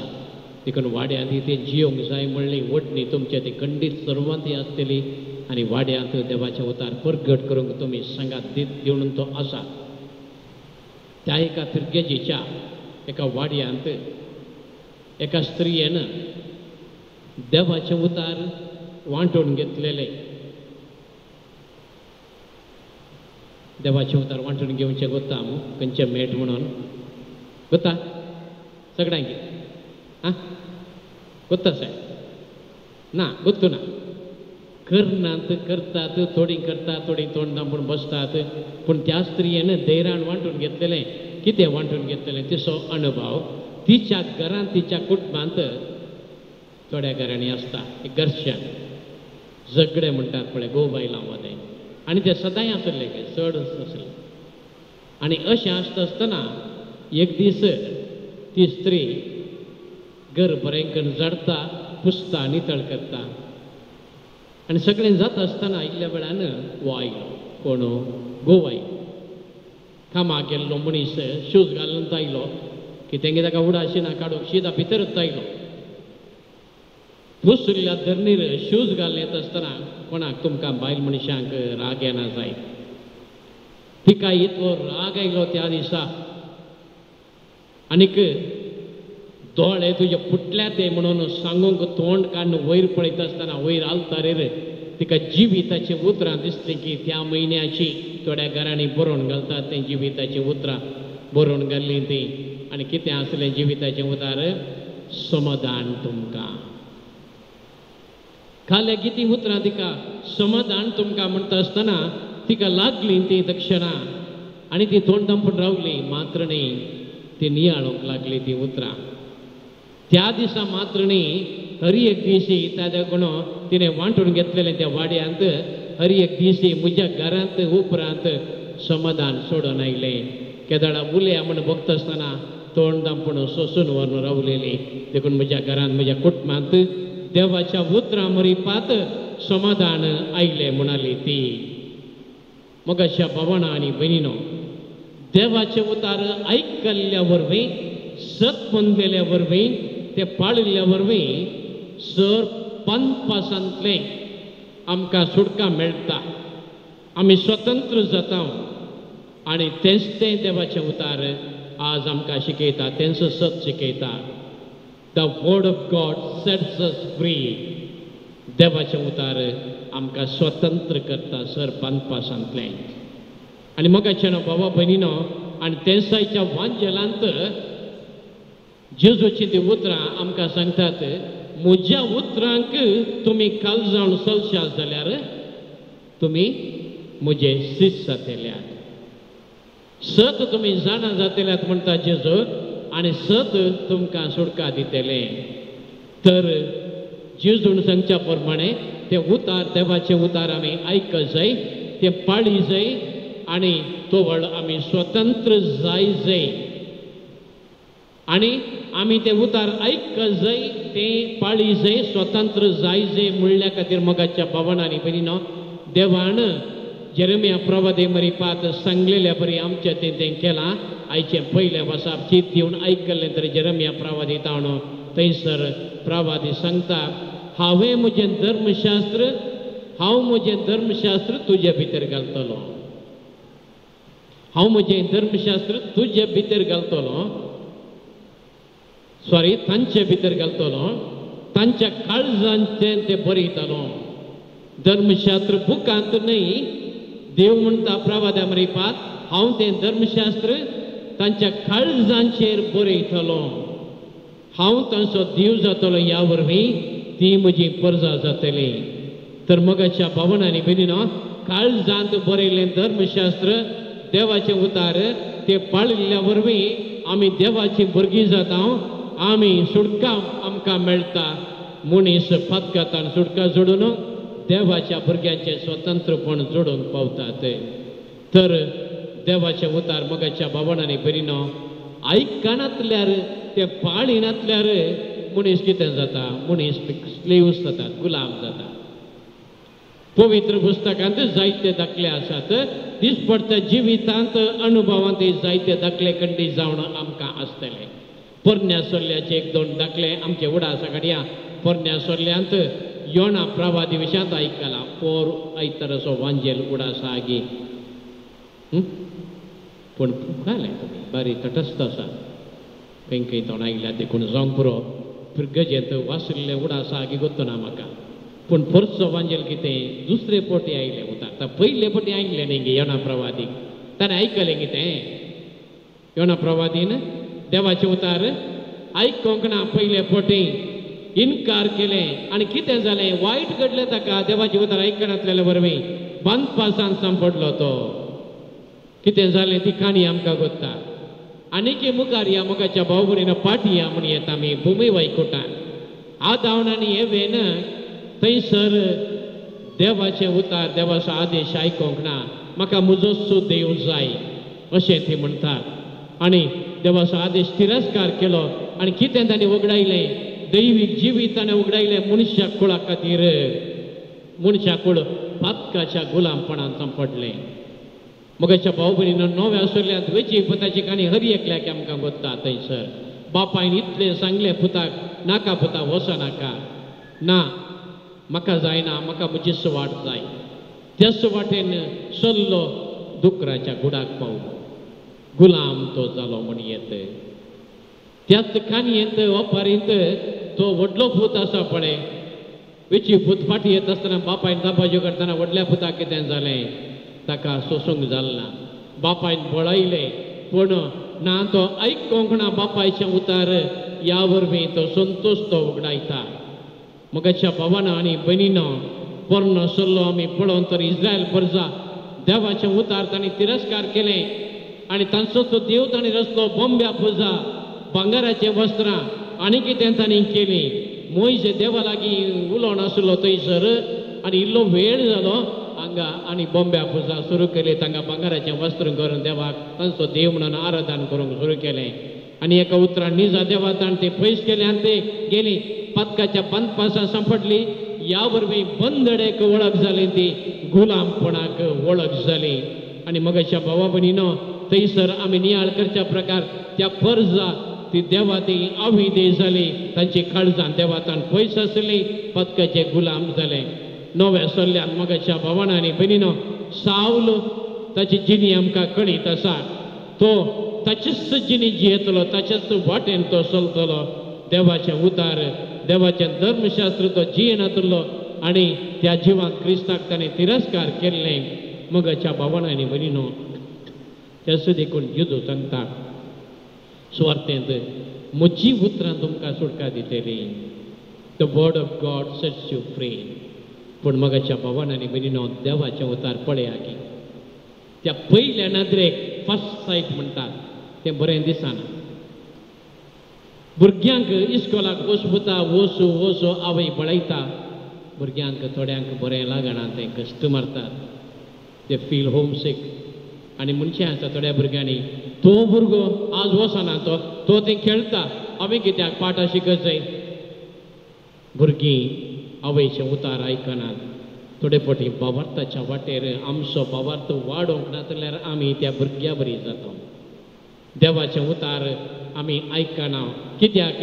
देखून वाड्यांत तें जियोंक जाय म्हणली वडणी तुमचें ती खंडीत सर्वांती आसतली आनी वाड्यांत देवाचे उतार परगट करूंक तुमी सांगात दिवन तो आसा. त्या एका तिरगेजीच्या एका वाड्यांत एका स्त्रियेन देवाचे उतार वांटून घेतलेले. देवाचे उतार वांटून घेवचे गोता खंयचे मेट म्हणून गोता सगळ्यांक आं गोता साहेब ना गोत्तू ना. करनात करतात, थोडी करतात, थोडी तोंड दांपून बसतात, पूण त्या स्त्रियेन धैर्यान वांटून घेतलेलें. कितें वांटून घेतलेलें तिचो अनुभव तिच्या घरांत तिच्या कुटुंबांत थोड्या घरांनी आसता एक घर्शण झगडे म्हणटात पळय घोव बायलां मदें, आनी ते सदांय आसले चड आसले. आनी अशें आसता आसतना एक दीस ती स्त्री घर बरें करून झडता, पुसता, नितळ करता आनी सगळें जाता आसतना इल्ल्या वेळान वो आयलो. कोण? घोव आयलो. कामाक गेल्लो मनीस शूज घालून आयलो की तेंगे ताका उडाशी ना काडूंक सीदा भितरच आयलो. पुसुल्ल्या धरणीर शूज घालून येता आसतना कोणाक तुमकां बायल मनशांक राग येना जाय. तिका इतलो राग आयलो त्या दिसा. आनीक दोळे तुजे फुटल्या ते म्हणून सांगूंक तोंड काडून वयर पळयत आसतना वयर आलतारेर तिका जिविताची उतरां दिसली की त्या म्हयन्याची थोड्या घरांनी बरोवन घालतात तें जिविताची उतरां बरोवन घाल्ली ती. आनी कितें आसलें जिविताचें उतार? समाधान तुमकां. खाले किती उतरां तिका समाधान तुमकां म्हणटा आसतना तिका लागली ती दक्षिणा आनी ती तोंड दांपून रावली. मात्र न्ही ती नियाळोंक लागली ती उतरां. त्या दिसा मात्र न्ही हरी एक दिसी ताज्या कोण तिणें वांटून घेतलेलें त्या वाड्यांत हरी एक दिसी म्हज्या घरांत उपरांत समाधान सोडून आयलें. केदाळा उलया म्हण बगता आसतना तोंड दांपून सोंसून व्हरून रावलेली. देखून म्हज्या घरांत म्हज्या कुटुंबांत देवाच्या उतरां मरी पात समाधान आयलें म्हणाली ती. मग अशा भावांना आणि बहिणीनो, देवाचे उतार ऐकल्या वरवीं, सत मनलेल्या वरवीं, ते पाळिल्ल्या वरवीं सर पंथपासांतले आमकां सुटका मेळटा, आमी स्वतंत्र जाता. आणि तेच ते देवाचे उतार आज आमकां शिकयता, तेंचो सत शिकयता. The word of God sets us free. देवाचे उतार आमकां स्वतंत्र करता सर पंथपासांतले. आणि मग भावा भयणीनो, आणि तेंसायच्या वांजेलांत जेजूची ती उतरां आमकां सांगतात, म्हज्या उतरांक तुमी काळजावन चलशात जाल्यार तुमी म्हजे शिश्य जातल्यात. सत तुमी जाणा जातल्यात म्हणटा जेजू, आणि सत तुमकां सुटका दितले. तर जेजून सांगच्या प्रमाणे ते उतार, देवाचे उतार आमी आयकत जाय, ते पाळी जाय, आणि तोवळ आमी स्वतंत्र जाय जाय. आणि आमी ते उतार आयकत जाय, ते पाळी जाय, स्वतंत्र जाय जाय म्हणल्या खातीर मोगाच्या भावांनी बहिणीनो, देवान जेरेमिया प्रवादी मरीपात सांगलेल्या बरी आमच्या तें केलां. आयचे पयले वर्सा चीत दिवन आयकल्लें तरी जेरेमिया प्रवादी तावणो थंयसर प्रवादी सांगता, हांव म्हजें धर्मशास्त्र तुजे भितर घालतलो. हांव म्हजें धर्मशास्त्र तुजे भितर घालतलो, तांचे भितर घालतलो, तांच्या काळजांत ते बरयतलो. धर्मशास्त्र बुकांत न्हय, देव म्हणटा प्रवाद्या मरीपात, हांव तें धर्मशास्त्र तांच्या काळजांचेर बरयतलो. हांव तांचो देव जातलो, ह्या वरवीं ती म्हजी प्रजा जातली. तर मोगाच्या भावनांनी बहिणीनो, काळजांत बरयलें धर्मशास्त्र, देवाचे उतार, ते पाळिल्ल्या वरवीं आमी देवाची भुरगीं जाता. आमी सुटका आमकां मेळटा. मनीस पातकातान सुटका जोडून देवाच्या भुरग्यांचे स्वतंत्रपण जोडून पावतात. तर देवाचे उतार मोगाच्या भावनांनी बहिणीनो, आयकनातल्यार, ते पाळिनातल्यार मनीस कितें जाता? मनीस स्लेव्स जातात, गुलाम जाता. पवित्र पुस्तकांत जायते दाखले आसात. दिसपडट्या जिवितांत अनुभवांत जायते दाखले खंडी जावन आमकां आसतले. पोरण्या सोर्ल्याचे 1-2 दाखले आमचे उडासा काडया. पोरण्या सोर्ल्यांत योना प्रवादी विशयांत आयकला. पोर आयतर असो वांजेल उडासा आगी. पूण काले तुमी बारी तटस्थ आसा. खंय तोंड आयल्या देखून जावंक पुरो गजेंत वासुल्लें उडासा आगी गोत्तो ना म्हाका. पूण परसो वांजेल कितें दुसरे पोटी आयले उतार. पयले पोटी आयकले न्ही गे योना प्रवादीक. ताणें आयकलें कितें? योना प्रवादीन देवाचे उतार आयकोंक ना. पयले पोटी इन्कार केलें. आनी कितें जालें? वायट घडलें ताका. देवाचे उतार आयकनातलेल्या वरवीं बंदपासान सांपडलो तो. कितें जालें ती काणी आमकां गोत्ता. आनीक मुखार या मोगाच्या भाव भयणीनो, पाटी या म्हूण येता आमी भुमी वायकुटान. आदावणांनी येवेन थंयसर देवाचे उतार, देवाचो आदेश आयकोंक ना. म्हाका म्हजोच देव जाय अशें ती म्हणटात. आनी देवाचो आदेश तिरस्कार केलो. आनी कितें ताणें उगडायलें? दैवीक जिवीत ताणें उगडायलें मनशा कुळा खातीर. मनशा कुळ पातकाच्या गुलामपणांत सांपडलें. मोगाच्या भाव भयणीनो, नव्या सोर्ल्यांत वेंचीक पुताची काणी हर एकल्याक आमकां गोत्ता. थंयसर बापायन इतलें सांगलें पुताक, नाका पुता वचनाका. ना, म्हाका जायना, म्हाका म्हजी सुवाट जाय. त्या सुवातेन चल्लो, दुकराच्या गुडाक पावलो. गुलाम तो जालो म्हूण येत. त्याच काणयेंत ओपारींत तो व्हडलो पूत आसा पळय, वेंचीक पूत फाटी येत आसतना बापायन दाबाज्यो करतना व्हडल्या पुताक कितें जालें? ताका सोसूंक जालना. बापायन बळयलें, पूण ना, तो आयकोंक ना बापायचे उतार. ह्या वरवीं तो संतोश तो उगडायता. मोगाच्या भावांनो आनी भयणीनो, पोरनो सल्लो आमी पळोवन तर इस्रायल प्रजा देवाचे उतार तांणी तिरस्कार केलें. आनी तांचो तो देव तांणी रचलो बोंब्या पुजा, भांगाराचें वस्त्रां, आनी कितें तांणी केलीं. मोयजे देवा लागीं उलोवन आसलो थंयसर. आनी इल्लो वेळ जालो हांगा आनी बोंब्या पुजा सुरू केली. तांकां भांगाराचें वस्त्र करून देवाक तांचो देव म्हणून आराधन करूंक सुरू केलें. आनी एका उतरान निजा देवा ताण ते पयस केले आनी ते गेलीं. पातकाच्या बंदपासा सांपडली. ह्या वरवीं बंदडेक वळख जाली ती गुलामपणाक वळख जाली आनी मगाच्या भावा भयणीनो थंयसर आमी नियाळ करच्या प्रकार त्या पर्जा ती देवा ती अविधेय जाली तांची काळजां देवातान पयस आसली पदकाचे गुलाम जाले नव्या सल्ल्यान मगाच्या भावान आनी भयणीनो सावल ताची जिणी आमकां कळीत आसा तो ताचीच जिणी जियेतलो ताच्याच वाटेन तो चलतलो देवाचें उतार देवाचें धर्मशास्त्र तो जियेनातलो आनी त्या जिवांत क्रिस्ताक ताणें तिरस्कार केल्लें मगाच्या भावान आनी भयणीनो त्यास देखून युदो सांगता सुवार्तेंत म्हजी उतरां तुमकां सुटका दितली the word of God sets you free पूण मगाच्या भावान आनी भयणीनो देवाचें उतार पळया की त्या पयल्या नदरेक फर्स्ट सायट म्हणटात तें बरें दिसना भुरग्यांक इस्कोलाक वचता वचू वचू आवय बळयता भुरग्यांक थोड्यांक बरें लागना तें कश्ट मारतात ते फील होम सीक आनी मनशां आसा थोड्या भुरग्यांनी तो भुरगो आज वचना तो तें खेळटा हांवें कित्याक पाठां शिकत जाय भुरगीं आवयचें उतार आयकनात थोडे फावटी बाबार्थाच्या वाटेर आमचो बाबार्थ वाडोवंक ना जाल्यार आमी त्या भुरग्या बरी जाता देवाचें उतार आमी आयकना कित्याक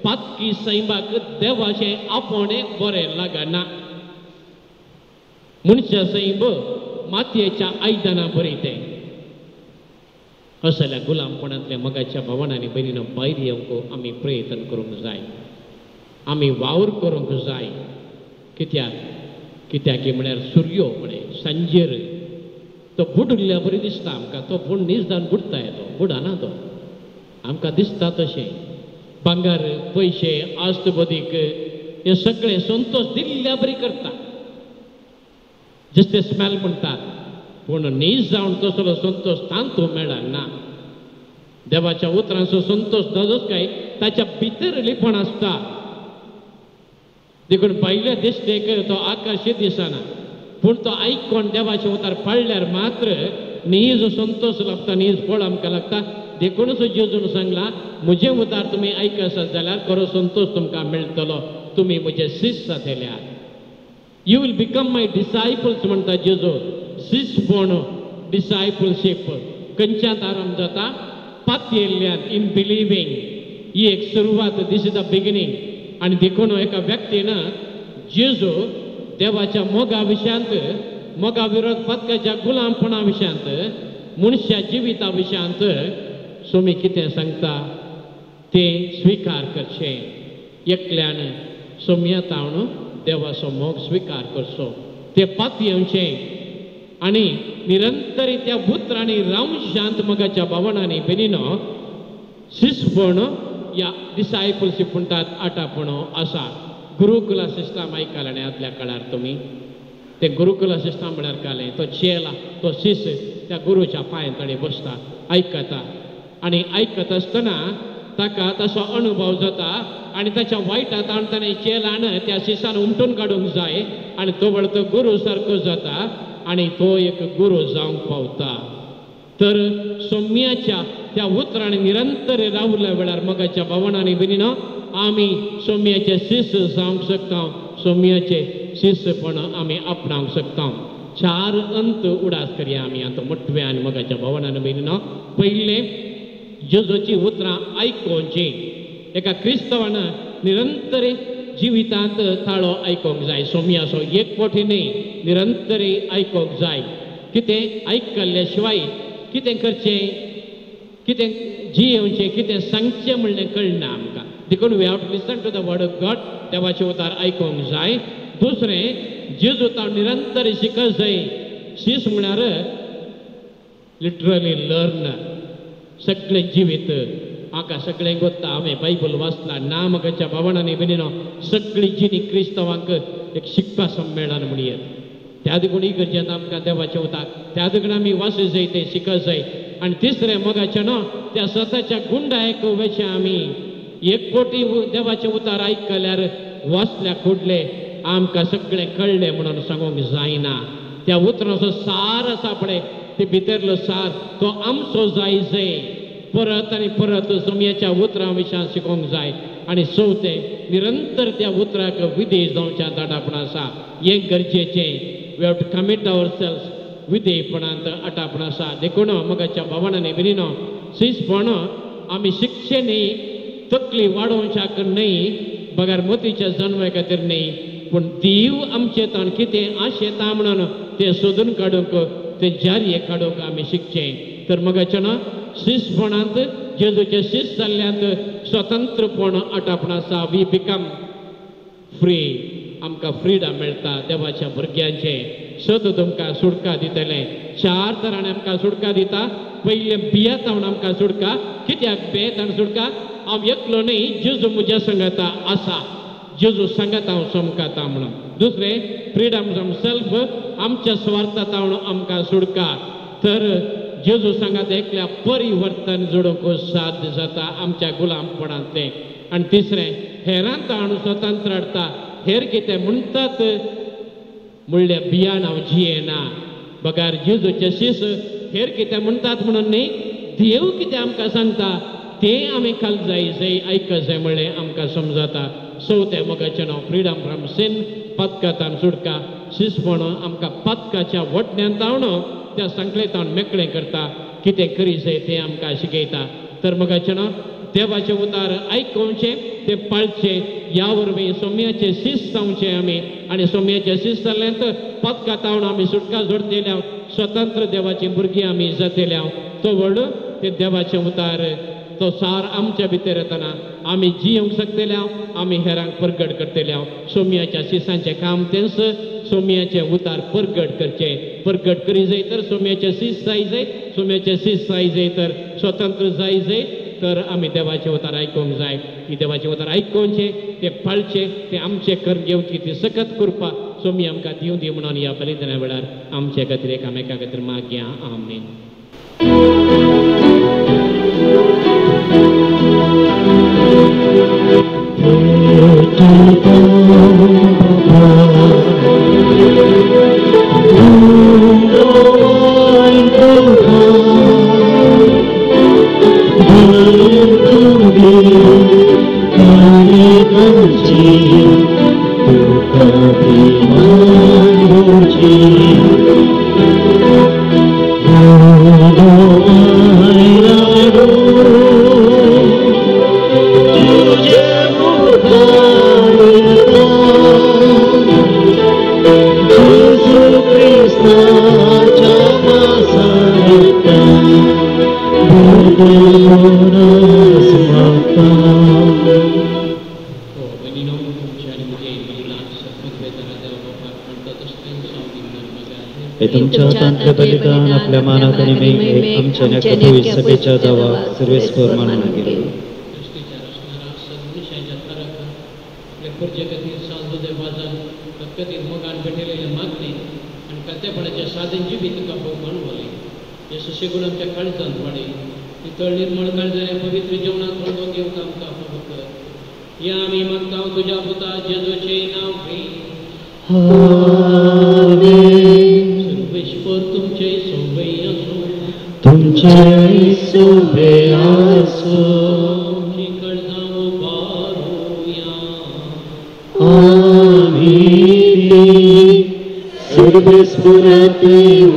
पातकी सैमाक देवाचें आपोणें बरें लागना मनशा सैम मातयेच्या आयदनां बरी तें असल्या गुलामपणांतल्या मगाच्या भावान आनी भयणीनो भायर येवंक आमी प्रयत्न करूंक जाय आमी वावर करूंक जाय कित्याक म्हळ्यार सूर्यो म्हळें सांजेर तो बुडल्या बरी दिसता आमकां तो पूण न्हीज जावन बुडता येतो बुडाना तो आमकां दिसता तशें भांगर पयशे आस्त बदीक हे सगळें संतोश दिल्ल्या बरी करता जस्ट स्मेल म्हणटात पूण न्हीज जावन तसलो संतोश तांतू मेळना देवाच्या उतरांचो संतोश जालोच काय ताच्या भितरलीपण आसता देखून पयल्या दिसतेक तो आकर्शीत दिसना पूण तो आयकोन देवाचें उतार पळल्यार मात्र न्हीज संतोश लागता न्हीज फळ आमकां लागता देखूनच जेजून सांगला म्हजें उतार तुमी आयकसात जाल्यार खरो संतोश तुमकां मेळटलो तुमी म्हजे शिश्य जातल्यार यू वील बिकम माय डिसायपल्स म्हणटा जेजू शिश्यपण डिसायपलशीप खंयच्यात आरंभ जाता पातयेल्ल्यान इन बिलिवींग ही एक सुरवात दीस इज द बिगिनींग आनी देखून एका व्यक्तीन जेजू देवाच्या मोगा विशयांत मोगा विरोध पदकाच्या गुलामपणा विशयांत मनशा जिविता विशयांत सोमी कितें सांगता तें स्विकार करचें एकल्यान सोमयेतावन देवाचो मोग स्विकार करचो तें पातयेवचें आनी निरंतर त्या उतरांनी रावन शांत मोगाच्या भावनांनी भयणीनो शिश्यपण या डिसायपलशीप म्हणटात आटापणो आसा गुरुकुला सिस्टम आयकलां आदल्या काळार तुमी ते गुरुकुला सिस्टम म्हळ्यार कालें तो चेला तो शिश्य त्या गुरूच्या पांयां तळी बसता आयकता आनी आयकत आसतना ताका तसो अनुभव जाता आनी ताच्या वायटांत ताणें चेलान त्या शिश्यान उमटून काडूंक जाय आनी तो वेळ तो गुरू सारको जाता आनी तो एक गुरू जावंक पावता तर सोम्याच्या त्या उतरांनी निरंतर रावल्या वेळार मोगाच्या भावनांनी भयणीनो आमी सोम्याचे शिश्य जावंक शकता सोम्याचे शिश्यपण आमी आपणावंक शकता चार अंत उडास करया आमी आतां मोठ्या आनी मोगाच्या भावनांनी भयणीनो पयलें जेजूची उतरां आयकोवची एका क्रिस्तवान निरंतर जिवितांत ताळो आयकोंक जाय सोम्याचो एक फावटी न्ही निरंतर आयकोंक जाय कितें आयकल्ल्या शिवाय कितें करचें कितें जियेवचें कितें सांगचें म्हणलें कळना आमकां देखून we have to listen to the word of God देवाचें उतार आयकोंक जाय दुसरें जेजू तां निरंतर शिकत जाय शिश्य म्हळ्यार लिटरली लर्नर सगळें जिवीत म्हाका सगळें गोत्ता हांवें बायबल वाचला ना म्हाकाच्या भावनांनी भयणीनो सगळीं जिणी क्रिस्तवांक एक शिकपा संमेलन म्हणया त्या देखून इगर्जेंत आमकां देवाचें उतार त्या देखून आमी वाचूं जाय तें शिकत जाय आनी तिसरें मोगाचें न्हू त्या स्वताच्या गुंडायक वेचें आमी एक फावटी देवाचें उतार आयकल्यार वाचल्या फुडलें आमकां सगळें कळ्ळें म्हणून सांगूंक जायना त्या उतराचो सार आसा पळय ते भितरलो सार तो आमचो जाय परत आणि परत सोम्याच्या उतरां विशयां शिकोवंक जाय आनी चवथें निरंतर त्या उतराक विधेय जावच्या धाडापण आसा हें गरजेचें we have to commit our selves विधेयपणांत आटापण आसा देखून मगाच्या भावनांनी बिरिनो शिस्तपण आमी शिकचे न्ही तकली वाडोवंक शाक न्ही बगार मोतीच्या जन्मा खातीर न्ही पूण देव आमचे ताण कितें आशेता म्हणून तें सोदून काडूंक तें जारयेक काडूंक आमी शिकचें तर मगाच्या शिस्तपणांत जेजूचे शिस्त जाल्ल्यांत स्वतंत्रपण आटापण आसा वी बिकम फ्री आमकां फ्रीडम मेळटा देवाच्या भुरग्यांचें सत तुमकां सुटका दितलें 4 तरांनी आमकां सुटका दिता पयलें बियातावन आमकां सुटका कित्याक बेतान सुटका हांव एकलो न्ही जेजू म्हज्या संगता आसा जेजू सांगत हांव समकाता म्हणून दुसरें फ्रीडम फ्रॉम सेल्फ आमच्या स्वार्थातावन आमकां सुटका तर जेजू सांगात एकल्या परिवर्तन जोडूंक साध्य जाता आमच्या गुलामपणांतलें आनी तिसरें हेरांत हांव स्वतंत्र हाडटा हेर कितें म्हणटात म्हणल्या बियान हांव जियेना बगार जेजूचे शिस हेर कितें म्हणटात म्हणून न्ही देव कितें आमकां सांगता तें आमी खाल जाय आयकत जाय म्हणलें आमकां समजता चवथें मोगाचें नांव फ्रीडम फ्रॉम सिन पथकांतान सुटका शिस्तपण आमकां पथकाच्या वटण्यांत तावन त्या संकलेतान मेकळें करता कितें करी जाय तें आमकां शिकयता तर मोगाचें नांव देवाचें उतार आयकोवचें तें पाळचें ह्या वरवीं सोम्याचें शिस्त जावचें आमी आनी सोम्याचें शिस्त जाल्ल्यांत पथकां तावन आमी सुटका जोडटल्या स्वतंत्र देवाची भुरगीं आमी जातल्या तो व्हड तें देवाचें उतार तो सार आमच्या भितर येतना आमी जियोंक शकतल्या आमी हेरांक परगट करतल्या सोम्याच्या शिसांचें काम तेंच सोम्याचें उतार परगट करचें परगट करी जाय तर सोम्याचें शिस्त जाय जाय सोम्याचें शिस्त जाय जाय तर स्वतंत्र जाय जाय तर आमी देवाचें उतार आयकूंक जाय की देवाचें उतार आयकोवचें तें पाळचें तें आमचें कर्म घेवची ती सकत करपा सोमी आमकां दिवं दी म्हणून ह्या बलिदाना वेळार आमचे खातीर एकामेका खातीर मागया आमीन तुमच्या तांत्रिक बलिदान आपल्या मानात आणि मेघ आमच्या नेकपूर सभेच्या जावा सर्वेस्वर मानून गेले साधनची बी तुका भोगमान वाले हे शेगून आमच्या काळजांत वाडे नितळ निर्मळ काळजाने पवित्र जेवणात रंगोवन घेवंक आमकां फावो कर या आमी मागता तुज्या पुता जेजूचें नांव घे सर्वेश्वर तुमचे सोबय असो तुमचे सोबय असो तुमची काळजां उबारूया आमीन सर्वेश्वर देव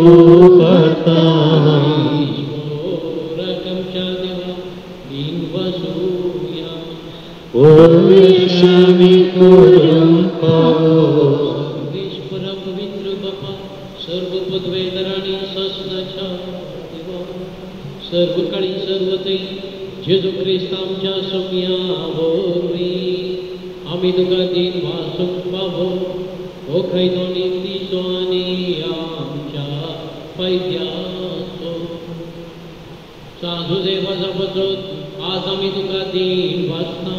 करता ईश्वरा पवित्र बापा सर्व पदवेदरांनी ससनाच्या देवा सर्व काळी सर्वते जेजू ख्रिस्त आमच्या सोम्या वरवीं आमी तुका दिन वासूंक पावो हो खैनो नितीचो आनी आमच्या फायद्याचो साधू देवाचा पचोत आज आमी तुका दिन वाचता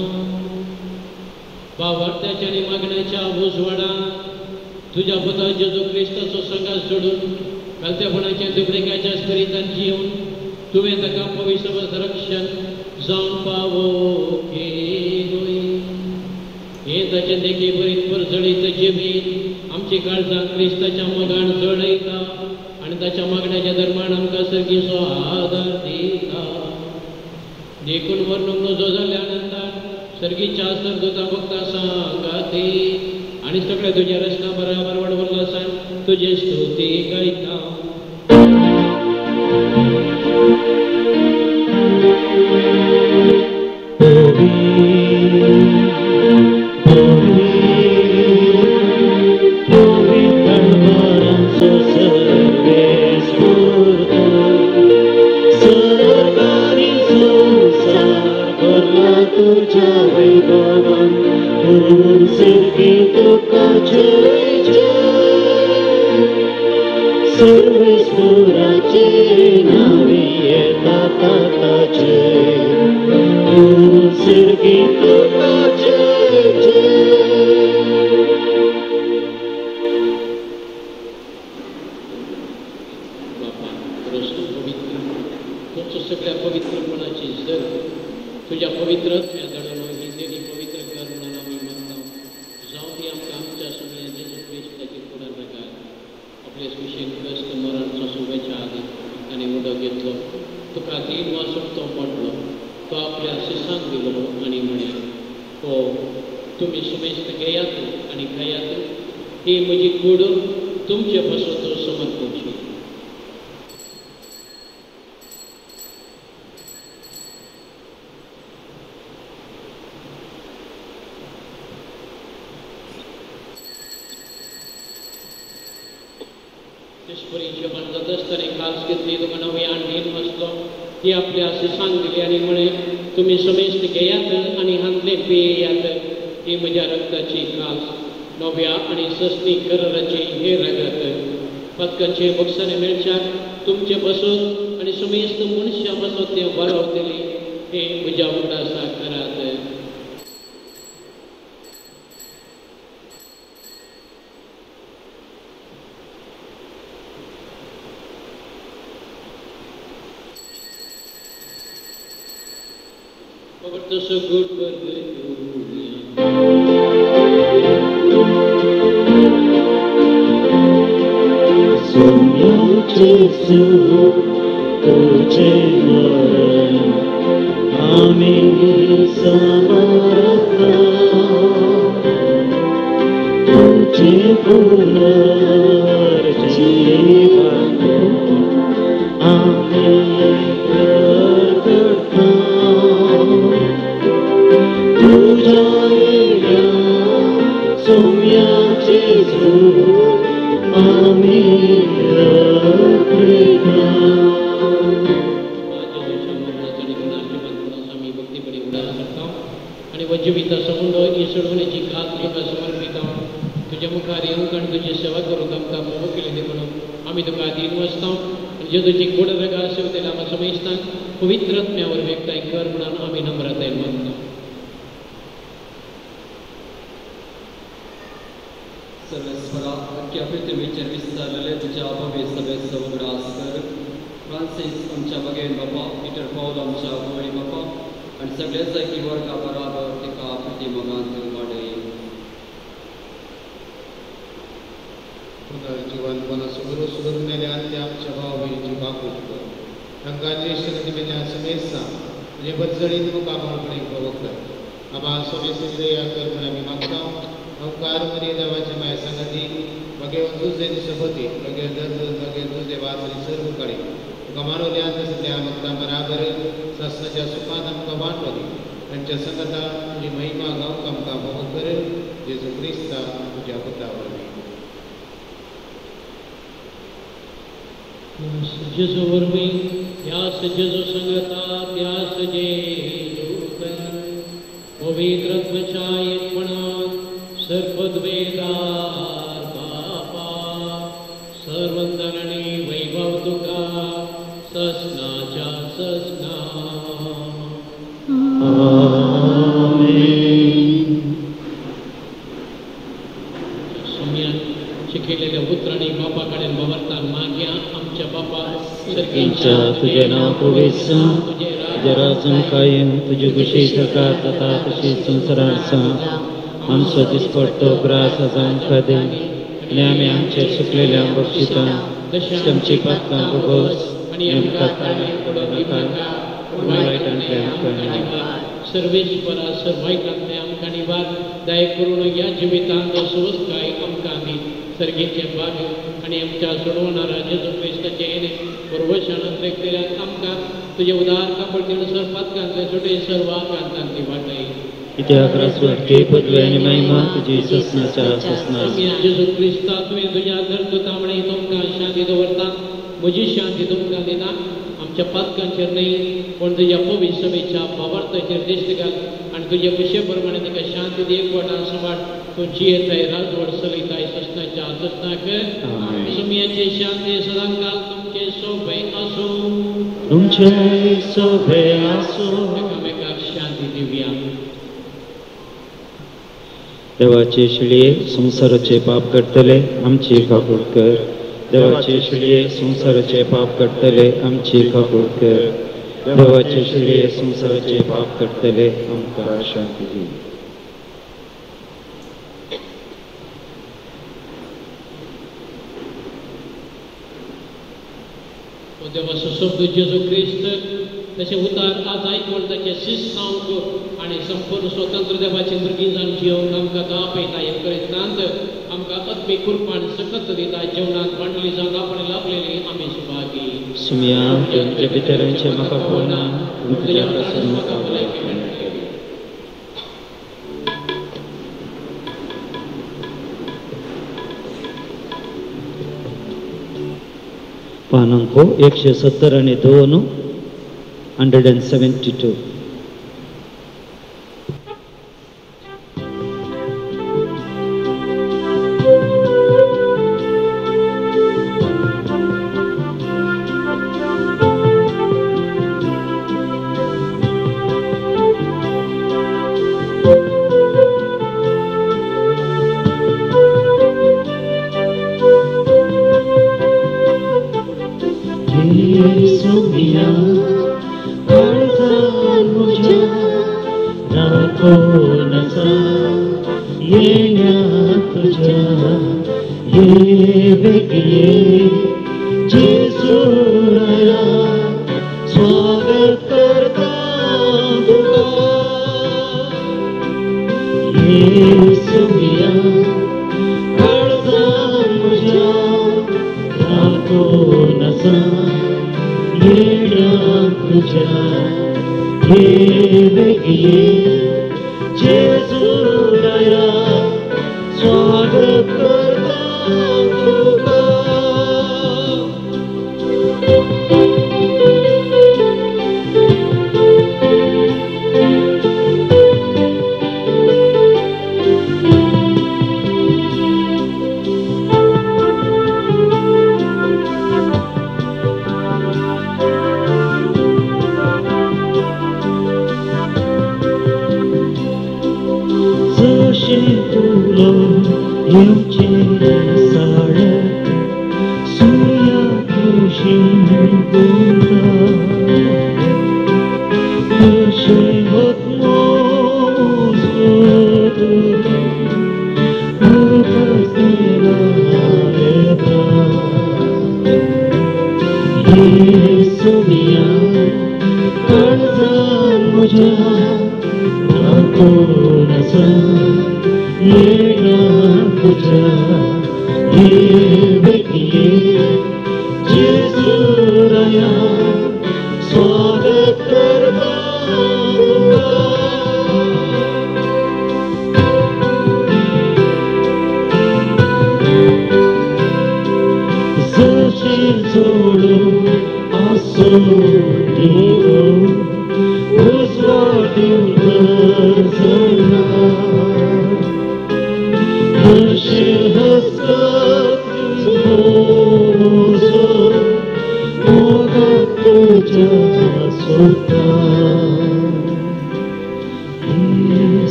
भावार्थ्याच्या आनी मागण्याच्या उजवाडा तुज्या पुता जेजू क्रिस्ताचो संगास जोडून कालतेपणाच्या दुबळेकाच्या स्पिरितान जिवन तुवें ताका पवित्र रक्षण जावन पावो केलोय हे ताचे देखी बरीत परजळीत जिमीत आमची काळजां क्रिस्ताच्या मोगान जळयता आनी ताच्या मागण्याच्या दरम्यान आमकां सर्गीचो आदार दिता देखून वर्णूक नजो जाल्या नंतर सर्गीच्या सरदूता भक्ता सांगाती आणि सगळ्या तुझ्या रचना बराबर वाढवला सांग तुझे स्तुती गायता. तुझ्या वैभवान सर्गी तुका जय जय. सर्वेश्वराचे नावे येतात ताचे सर्गी तुका जय जय. बापा प्रश्न पवित्र तुमचं सगळ्या पवित्रपणाची जर तुझ्या पवित्रच या दडलो ही देवी पवित्र कर म्हणून आम्ही मागता. जाऊ ती आमच्या सगळ्या जेजू ख्रिस्ताची पुनर्नकार आपले सुशेन कष्ट मरणचा शुभेच्छा आधी आणि उडो घेतलो तुका 3 वाजून तो पडलो तो आपल्या शिसांक दिलो आणि म्हणे हो तुम्ही सुमेस्त घेयात आणि खायात ही म्हजी कूड तुमचे बसवतो समर्पणची. हिशोबान जात असताना खास घेतली तुका नवी आणखीन मसलो ती आपल्या शिसांक दिली आणि म्हणे तुम्ही समेस्त घेयात आणि हातले पियेयात ही म्हज्या रक्ताची खास नव्या आणि सस्ती कराराची हे रगत पदकाचे बक्षाने मेळच्याक तुमचे बसोत आणि समेस्त मनुष्य बसोत ते बरवतली हे म्हज्या उडासा करात. So good for Jesu, तुझे मरण आम्ही समर्पण तुझे पुनर्जीवन आम्ही करता. तुझ्या येण्या सौम्याचे झूप आम्ही आणि वज्रविता संबंध ही सोडवण्याची खास तुका समर्पित तुझ्या मुखार येऊन आणि तुझी सेवा करूंक आमकां मोग केले म्हणून आम्ही तुका दिन वाजता आणि जे तुझी गोड रगा असेल त्याला आम्हा समजता पवित्रत्म्यावर व्यक्ताय कर म्हणून आम्ही नम्रतायेन मागता. सर्वेस्वरा अख्ख्या पृथ्वीचेर विस्तारलेले तुझ्या अभावे सगळे सवग्रास कर. फ्रांसीस आमच्या मगेन बापा पिटर पौल आमच्या गोळी बापा आणि सगळे जायकी वर्गा बराबर तिका प्रति मगांत वाडय. पुनर्जीवन मन सुधरून त्या आमच्या भाव बहिणीची बाकूट कर. रंगाचे शक्तीच्या समेसा म्हणजे बदजळीत मुकामापणे प्रवक्ता आम्हा समेस या कर म्हणून आम्ही मागता. अवकार मरी देवाच्या माया सांगती मगे तुझे दिसपती मगे तुझे वाचली सर्व कडे गमानवल्या सध्या मगता बराबर सस्याच्या सुखात आमकां वाटवली त्यांच्या संगता तुझी महिमा गावक आमकां भोग कर. जेजू ख्रिस्ता तुझ्या पुता वरवीं. जेजू वरवीं त्यास जेजू संगता त्यास जेजू कर पवित्रत्वाच्या एकपणात सर्वद्वेदार बापा सर्वंदन आणि वैभव तुका ससनाच्या ससना. सम्यान शिकलेल्या पुत्रांनी बापा कडेन वरदान माग्या आमच्या बापा सर्गींच्या तुझे नाव पवित्र तुझे राज्य कायम तुझी खुशी सरकार तथा तशी संसाराचा आमचो दिसपडतो ग्रास आमकां दे आनी आमी आमचेर सुकलेल्या बक्षितां आमची पातकां भोगोस आनी आमकां पडो नाका वायट आनी सर्वेश्वरा सर्वायकांतले आमकां निवार दया करून ह्या जिवितांत स्वस्ताय आमकां दी सर्गेचे भाग्य आनी आमच्या सोडवणारा जेजू क्रिस्ताचे येणे परवशान देखतेल्यान आमकां तुजे उदार कापडतीनुसार पातकांतले सुटे सर्व कांतांती वाटय कित्याक रासवटके पदवी आनी महिमा तुजी ससनाच्या ससना जेजू क्रिस्ता तुवें तुज्या धर्तुतामणे तुमकां शांती दवरता म्हजी शांती तुमकां दिता आमच्या पातकांचेर न्ही पण तुज्या पवित्र सभेच्या भावार्थाचेर दिश्ट घाल आनी तुजे कुशे प्रमाणे तिका शांती दी एकवटान सांबाळ तूं जियेताय राजवट चलयताय ससनाच्या ससनाक सुमयाची शांती सदांकाल तुमचे सोबे आसूं तुमचे सोबे आसूं एकामेकाक शांती दिवया देवाचे शिळये संसाराचे पाप करतले आमची काकूळ कर देवाचे शिळये संसाराचे पाप करतले आमची काकूळ कर देवाचे शिळये संसाराचे पाप करतले आमकां शांती दी देवाचो शब्द जेजू क्रिस्त तशें उतार आज आयकून ताचे शिस्त सांगूंक आनी संपूर्ण स्वतंत्र देवाची भुरगीं जावन जियोंक आमकां दापयता हे करितांत आमकां अत्मी कृपाण सखत दिता जेवणांत वांटली जावन आपण लाभलेली आमी सुभागी सुमया तुमच्या पितरांचे म्हाका पळोवना तुज्या प्रसन्न म्हाका भलायकी मेळटली पानांको 170 आणि 2 172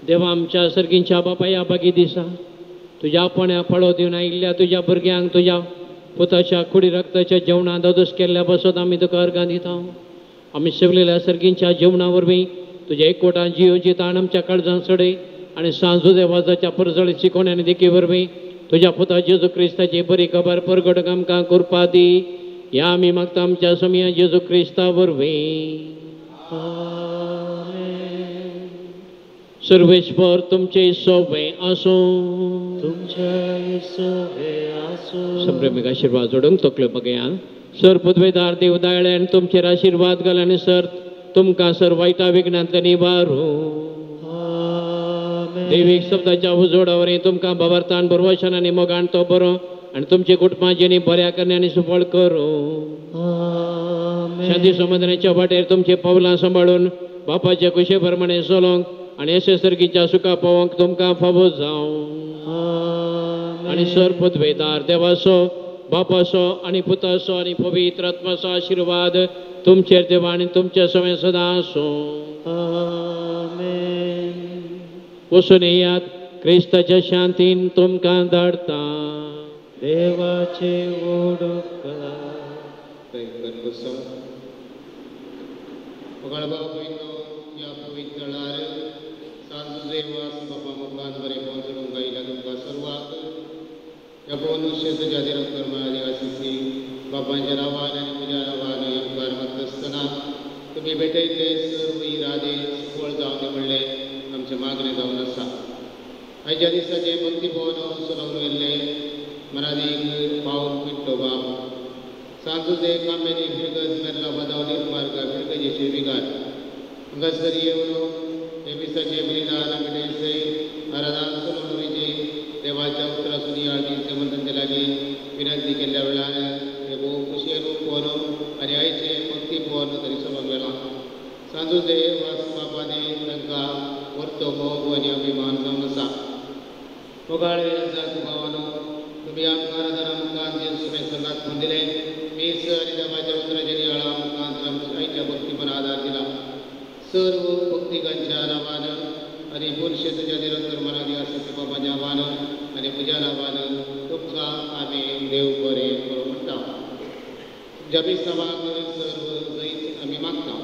देवा आमच्या सर्गींच्या बापा या बागी दिसा तुझ्या आपण्या फळो दिवन आयिल्ल्या तुझ्या भुरग्यांक तुझ्या पुताच्या कुडी रक्ताच्या जेवणात दोदोस केल्ल्या बसत आमी तुका अर्गां दिता. आमी सगळेल्या सर्गींच्या जेवणा वरवीं तुझ्या एकवटान जियोची ताण आमच्या काळजांत सडय आनी सांजू देवाजाच्या परजळ शिकोवण्यांनी देखी वरवीं तुझ्या पुता जेजू क्रिस्ताची बरी खबर परगट आमकां करपा दी. या आमी मागता आमच्या समया जेजू क्रिस्ता वरवीं. सर्वेश्वर तुमचे सोबे आसूं. संप्रेमीक आशीर्वाद जोडूंक तकले बगया. सर पदवेदार देव दायळ्यान तुमचेर आशीर्वाद घाल आनी सर तुमकां सर वायटा विघ्नांतल्यान निवारूं. देवीक शब्दाच्या उजोडावरी तुमकां बाबार्थान बरवशान आनी मोगान तो बरो आनी तुमचे कुटुंबा जेनी बऱ्या करण्यानी सुफळ करूं. शांती समाधानाच्या वाटेर तुमचे पावलां सांबाळून बापाच्या कुशे प्रमाणे चलोंक आनी अशे सर्गीच्या सुखा पावोंक तुमकां फावो जावं. आनी सर पदवेदार देवाचो बापाचो आनी पुताचो आनी पवित्र आत्माचो आशीर्वाद तुमचेर देवा आनी तुमच्या समेत सदां आसूं. वचून येयात क्रिस्ताच्या शांतीन तुमकां धाडटा. देवाचे ओडूक या पवित्र वेळार सांजू देवास बापा मुखान बरें पोंचूंक गायल्या तुमकां सर्वांक ह्या मनुष्य तुज्या दिरंकर आदिवासी बापांच्या नांवान आनी म्हज्या नांवान उपकार मागता तुमी भेटयल्ले सर्व इरादे सफळ जावंदी म्हणलें आमचें मागणें जावन आसा. आयच्या दिसाचे भक्ती भवन चलोवन गेल्ले मरादीक पावून पिट्टो बाब सांजू दे कामेनी फिरगत मेरला बदावली मार्ग फिरगजेचे विगार हांगासर येवन हे दिसाचे बलिदान भेटयचे आराधन चलोवन वयचे देवाच्या उतरासून याळगीचे मंदन लागीं विनंती केल्ल्या वेळार हे भोव खुशयेन उपवन आनी आयचे भक्ती भवन तरी चलोवन गेलां. सांजू दे वास बापाने तांकां व्हरतो मोग आनी अभिमान जावन आसा. मोगाळे जात भावानो तुमी आमकां आराधना मुखांत जे समेत संगात करून दिले मीस आनी देवाच्या उतराच्या नियाळा मुखांत आमच्या आयच्या भक्तीपण आदार दिला. सर्व भक्तिकांच्या नांवान आनी मुनशे तुज्या निरंतर मनादी आसा ते बाबाच्या नांवान आनी म्हज्या नांवान तुमकां आमी देव बरें करूं म्हणटा. तुमच्या बिस्तावाक सर्व जैत आमी मागता.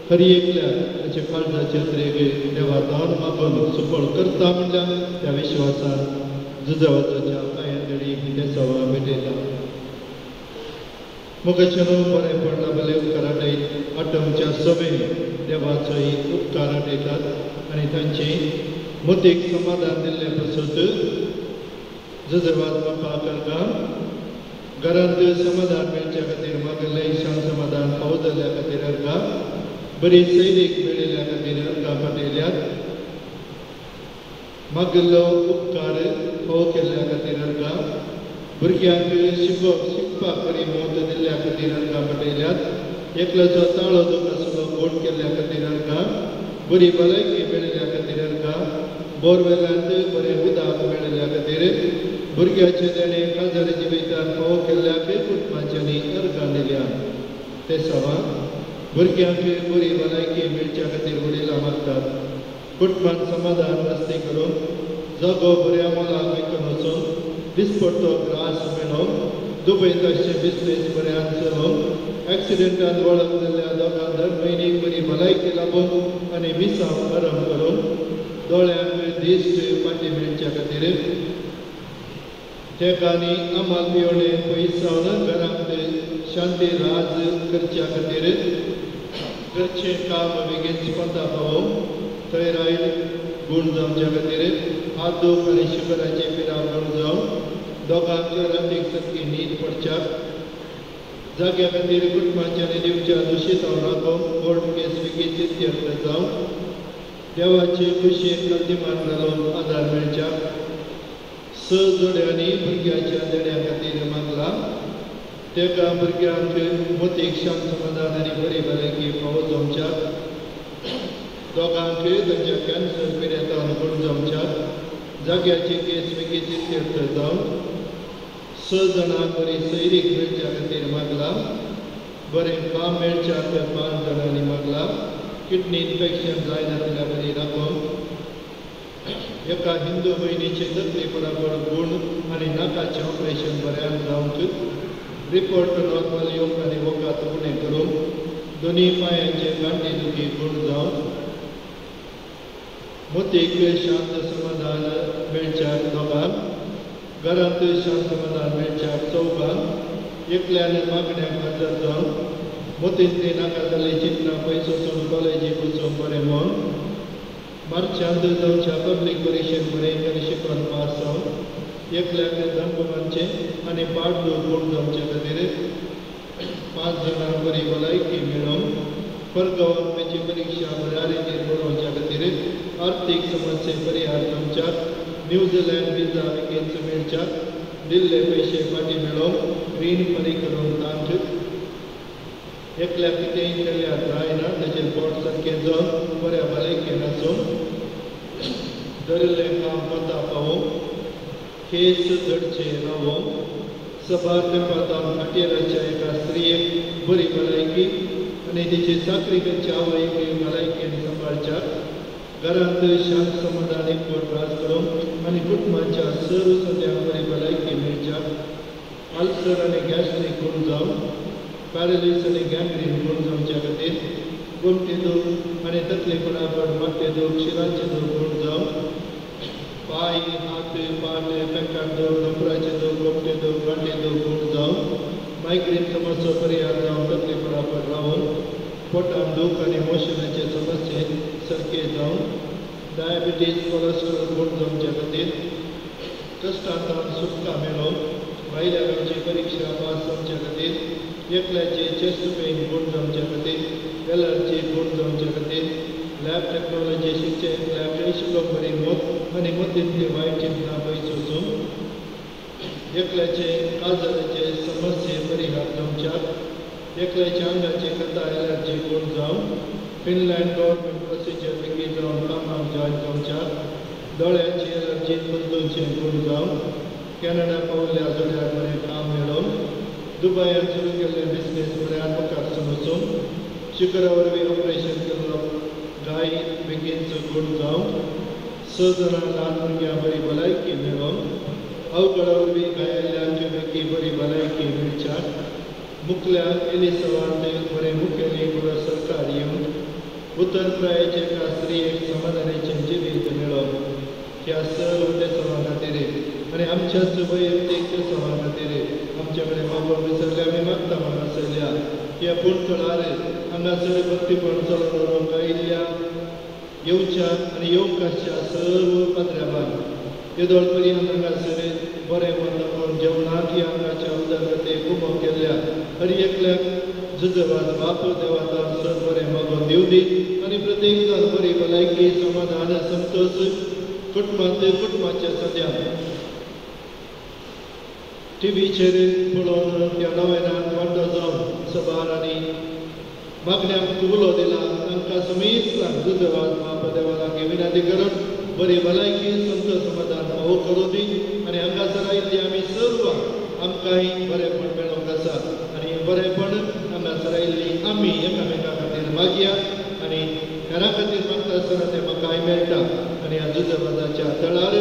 खरी एकल्या ताचे काळजाचे त्रेगे देवा दान मागून सुफळ करता म्हणल्या त्या विश्वासान जुजवाजाच्या पांयांतळी ते सवा भेटयता. मुखाचे बरें पडला बले उपकार आटयत आटमच्या सभेन देवाचोय उपकार आटयतात आनी तांची मतीक समाधान दिल्ले पासत जुजवाज बापा करता घरांत समाधान मेळच्या खातीर मागले शांत समाधान पावो जाल्ल्या खातीर अर्गा बरी सैरीक मेळिल्ल्या खातीर अर्गा पाटयल्यात मागलो उपकार फावो केल्ल्या खातीर अर्गा भुरग्यांक शिकपाक बरी मोत दिल्ल्या खातीर अर्गा पाटयल्यात एकल्याचो ताळो दूख आसलो गोड केल्ल्या खातीर अर्गा बरी भलायकी मेळिल्ल्या खातीर अर्गा बोरवेलांत बरें उदक मेळिल्ल्या खातीर भुरग्याचे तेणे काळजाचे वयतान फावो केल्ल्या कुटुंबाच्यांनी अर्गां दिल्या. ते सवा भुरग्यांक बरी भलायकी मेळच्या खातीर वडिलां मागतात. कुटुंबान समाधान वस्ती करून जागो बऱ्या मोलाक विकून वचून दिसपट्टो ग्रास मेळोवंक दुबय तशें बिजनेस बऱ्यान चलोवंक ॲक्सिडेंटान वळख जाल्ल्या दोगां दर म्हयनीक बरी भलायकी लाभून आनी मिसांव आराम करून दोळ्यांक दिश्ट फाटी मेळच्या खातीर ठेकांनी आमाल पिवणे पयस सावन घरांत शांती राज करच्या खातीर घरचें काम बेगीन स्पर्धा पावोवं थंय रायल गूण जावच्या खातीर हात दूख आनी शुगराचे पिराव गूण जावं दोगांक रातीक सारकी न्हीद पडच्याक जाग्या खातीर कुटुंबाच्यानी दिवच्या दुशीत राखोवंक कोर्ट केस बेगीन चित्त्यर्थ जावं देवाचे कुशीक कल्तिमान घालून आदार मेळच्याक स जोड्यांनी भुरग्याच्या देण्या खातीर मागला तेका भुरग्यांक मोतीक शांत समाधान आनी बरी भलायकी फावो जावच्याक दोगांक तांच्या कॅन्सर पिड्यातान गूण जावच्याक जाग्याची केस बेगीन चित्त्यर्थ जावं स जाणांक बरी सैरीक मेळच्या खातीर मागला बरें काम मेळच्याक 5 जाणांनी मागला किडनी इन्फेक्शन जायनातल्या बरी राखोवंक एका हिंदू भयणीचे तकली पडापड गूण आनी नाकाचें ऑपरेशन बऱ्यान जावंक रिपोर्ट नॉर्मल येवंक आनी वोकात उणें करूंक दोनी पांयांचे गांठी दुखी गूण जावं मोतीक शांत समाधान मेळच्याक दोगांक घरांत शांत समाधान मेळच्याक चौगांक एकल्यान मागण्याक हजर जावं मोतींतली नाका जाल्ली चिंतना पयस वचून कॉलेजीक वचूंक बरें म्हूण मार्चांत जावच्या पब्लीक परिक्षेक बरें आनी शिकून पास जावं एकल्याक दनकुमारचें आनी पाठदूख गूण जावचे खातीर 5 जाणांक बरी भलायकी मेळोवन परगवंमेची परीक्षा बऱ्या रितीन बरोवच्या खातीर आर्थीक समस्ये परिहार जावच्याक न्यूझीलंड विजा बेगीन मेळच्याक दिल्ले पयशे फाटीं मेळोवंक रीण फारीक करून तांक एकल्याक कितेंय केल्यार जायना ताचेर पोट सारकें जावन बऱ्या भलायकेन आसून धरिल्लें काम पता पावोवंक केस जडचे रावोवंक सभा तेंपातान खाटेराच्या एका स्त्रियेक बरी भलायकी आनी तिची चाकरीच्या आवयकय भलायकेन सांबाळच्याक घरांत शांत समाधान एकवट राज करूंक आनी कुटुंबाच्या सर्व सद्यांक बरी भलायकी मेळच्याक अल्सर आनी गॅस्ट्रीक गूण जावं पॅरलीस आनी गँग्रीन गूण जावच्या खातीर गुमटी दूख आनी तकली पडापड माटे दूख शिराचे दूख गूण जावं पाय हात पाट पेकाट दूख दोंगराचे दूख गुमटे दूख गांठी दूख गूण जावं मायग्रेन समस्या परिहार जावं तकली पडापड रावून पोटान दूख आनी मोशनाचे समस्ये सारके जावं डायबिटीज कोलेस्ट्रॉल गूण जावच्या खातीर कश्टांतल्यान सुटका मेळोवन भायल्या गांवची परीक्षा पास जावच्या खातीर एकल्याचे चेस्ट पेन गूण जावच्या खातीर एलर्जी गूण जावच्या खातीर लॅब टेक्नॉलॉजी शिकचे लॅब शिकोवप बरी मोत आनी मोतींतली वायट चिंतना पयस वचून एकल्याचे काजराचे समस्ये परिहार जावच्याक एकल्याच्या आंगाची कथा एलर्जी गूण जावं फिनलँड गव्हर्मेंट प्रोसिजर बेगीन जावन कामाक जॉयन जावच्याक दोळ्यांची एलर्जी बदलूनचे गूण जावं कॅनडा पावल्या जोड्याक बरें काम मेळोवन दुबयात सुरू केल्ले बिझनेस बऱ्यान मुखार वचून शिखरा वरवीं ऑपरेशन करप गाय बेगीन गूण जावं 6 जाणां ल्हान भुरग्यां बरी भलायकी मेळोवन अवघडा वरवीं घायल्ल्यांचे पैकी बरी भलायकी मेळच्याक मुखल्या एलिसवांत बरें मुखेली बरो सरकार येवन उत्तर प्रायेचे एका स्त्रियेक समाधानाचें जिवीत मेळोवन ह्या सर्व उत्सवा खातीर आनी आमच्याच वैयक्तीक उत्सवा खातीर आमचे कडेन मागोवप विसरले आमी मागता हांगासरल्या ह्या पुणकळार हांगासर भक्तीपण चलोवन व्हरूंक आयिल्ल्या येवच्या आनी येवंक आसच्या सर्व पाद्र्याबांक येदोळ पर्यंत हांगासर बरें बंद जेवणाक ह्या हांगाच्या उदरगतेक उबो केल्ल्या हर एकल्याक झुजवात बाप देवाता सर बरें मागोवन दिवं दी आनी प्रत्येक जाण बरी भलायकी समाधान संतोष कुटुंबाच्या सद्याक टीव्हीचेर पळोवन त्या नव्यान वांटो जावन सभार आनी मागण्यांक उलो दिला तांकां समीत दुधवाद बाप देवा लागीं विनंती करून बरी भलायकी संत समाधान फावो करूं दी आनी हांगासर आयिल्ली आमी सर्व आमकांय बरेंपण मेळोवंक आसा आनी बरेंपण हांगासर आयिल्ली आमी एकामेका खातीर मागया आनी घरा खातीर मागता आसतना तें म्हाकाय मेळटा आनी ह्या दुधवादाच्या तळार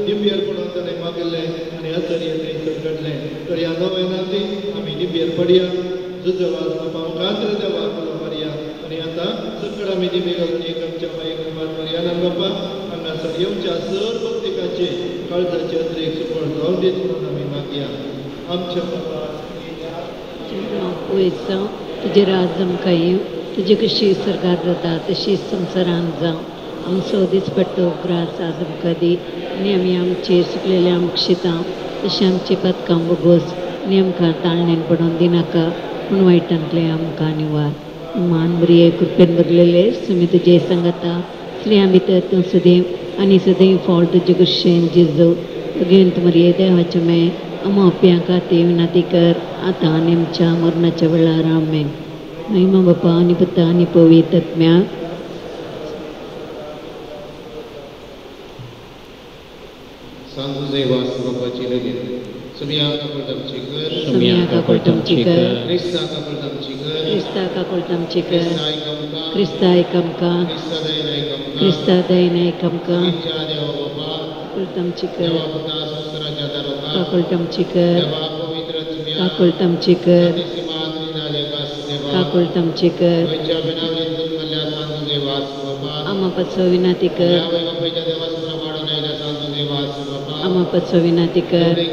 निबेरपणान ताणें मागिल्लें आनी हजर थंयसर घडलें तर ह्या नव्यानांत आमी निबेर पडया तुझं वाचना मुखांतर देवा तुला पर्या आणि आता सकड आम्ही दिवे घालून एक आमच्या मायक पर्या ना बाप्पा हांगासर येवच्या सर प्रत्येकाचे काळजाचे अतिरेक सुफळ जाऊन देत म्हणून आम्ही मागया आमच्या वयसा तुझे राजम काही तुझे कशी सरकार जाता तशीच संसारान जावं आम सौदीच पडटो ग्रास आजम कधी आनी आमी आमचेर सुकलेले आमक्षिता तशें आमचे पदकां बोगोस आनी आमकां ताळणेन पडोवन दिनाका पूण वायटांतले आमकां निवार मान बरी कृपेन भरलेले सुमी तुजे सांगता स्त्रियां भितर तूं सदैव आनी सदैव फावट तुजे कुशीन जिजो अगेंत मरिये देवाचे मे अमा अप्यां खातीर विनाती कर आतां आनी आमच्या मरणाच्या वेळार आमेन महिमा बापा आनी पुता आनी पवित्र आत्म्या सांगू देवा बापाची लगीन सुमिया काकुळतामची कर सुमिया काकुळतामची कर क्रिस्ता काकुळतामची कर क्रिस्ता काकुळतामची कर क्रिस्ता एकमका क्रिस्ता एकमका क्रिस्ता दयना एकमका क्रिस्ता दयना एकमका इच्छा देवा बापा काकुळतामची कर देवा पुता संस्काराच्या दारोका काकुळतामची कर देवा पवित्र सुमिया काकुळतामची कर सीमा झाले कास देवा काकुळतामची कर वैच्या बिनावलीन जन्मल्या सांगू देवा बापा आमा पत्सो विनाती कर यावे बापाच्या देवासुरा वाढून आयला सांगू देवा बापा आमा पत्सो विनाती कर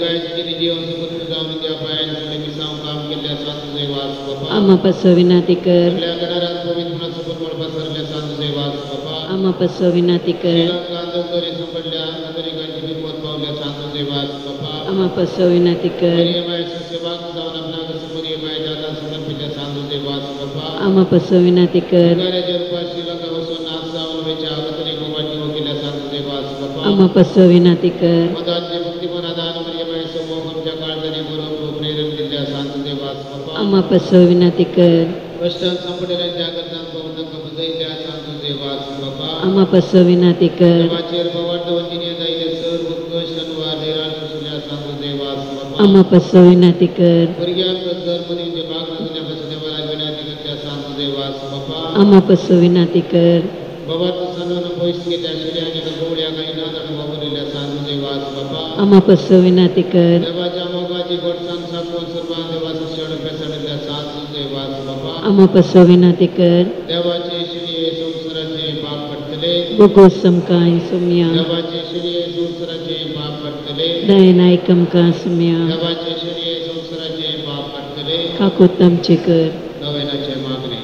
जीवन सुपुत्र जाऊन त्या पायान सगळे मिसाव काम केल्या सांगू देवा बापा आमा पत्सो विनाती कर आपल्या गडारात पवित्र सुपुत्र मळ पसरल्या सांगू देवा बापा आमा पत्सो विनाती कर श्रीलंका दौतरी संपडल्या नागरिकांची हिंमत पावल्या सांगू देवा बापा आमा पत्सो विनाती कर मरियमाची सेवा जाऊन आपला कसं मरियमाच्या हातात समर्पित सांगू देवा बापा आमा पत्सो विनाती कर भिकाऱ्याच्या रूपात श्रीलंका बसून नाच जाऊन वेच्या अवतरी गोमाची वकिल्या सांगू देवा बापा आमा पत्सो विनाती कर मदांचे भक्तिमना दान मरियमाच्या समूह आमच्या काळजाने बरोबर प्रेरण दिल्या सांगू देवा बापा आमा पत्सो विनाती कर कष्टात संपलेल्या गरजांक पवनक बदलल्या सांगू देवा बापा आमा पत्सो विनाती कर देवाचेर पवार वंचिने जायले सर्व उत्कर्ष अनुवाद निराळ सुसल्या सांगू देवा बापा आमा पत्सो विनाती कर भुरग्यांक जन्मदिवचे भाग नसल्यापासून देवाला विनंती करता सांगू देवा बापा आमा पत्सो विनाती कर बाबा तू सणून पैस केल्या शिड्याने गोळ्या काही न जाणून वापरलेल्या सांगू देवा बापा आमा पत्सो विनाती कर देवाच्या मोगाची गोडसांग सापवून सर्वांना देवाचा शेड पेसडल्या सांगू देवा बापा आमा पत्सो विनाती कर देवाचे श्री संसाराचे पाप पडतले बोगो समकाय सुम्या देवाचे श्री संसाराचे पाप पडतले दयना एकमका सुम्या देवाचे श्री संसाराचे पाप पडतले काकुळतामची कर नवेनाचे मागणे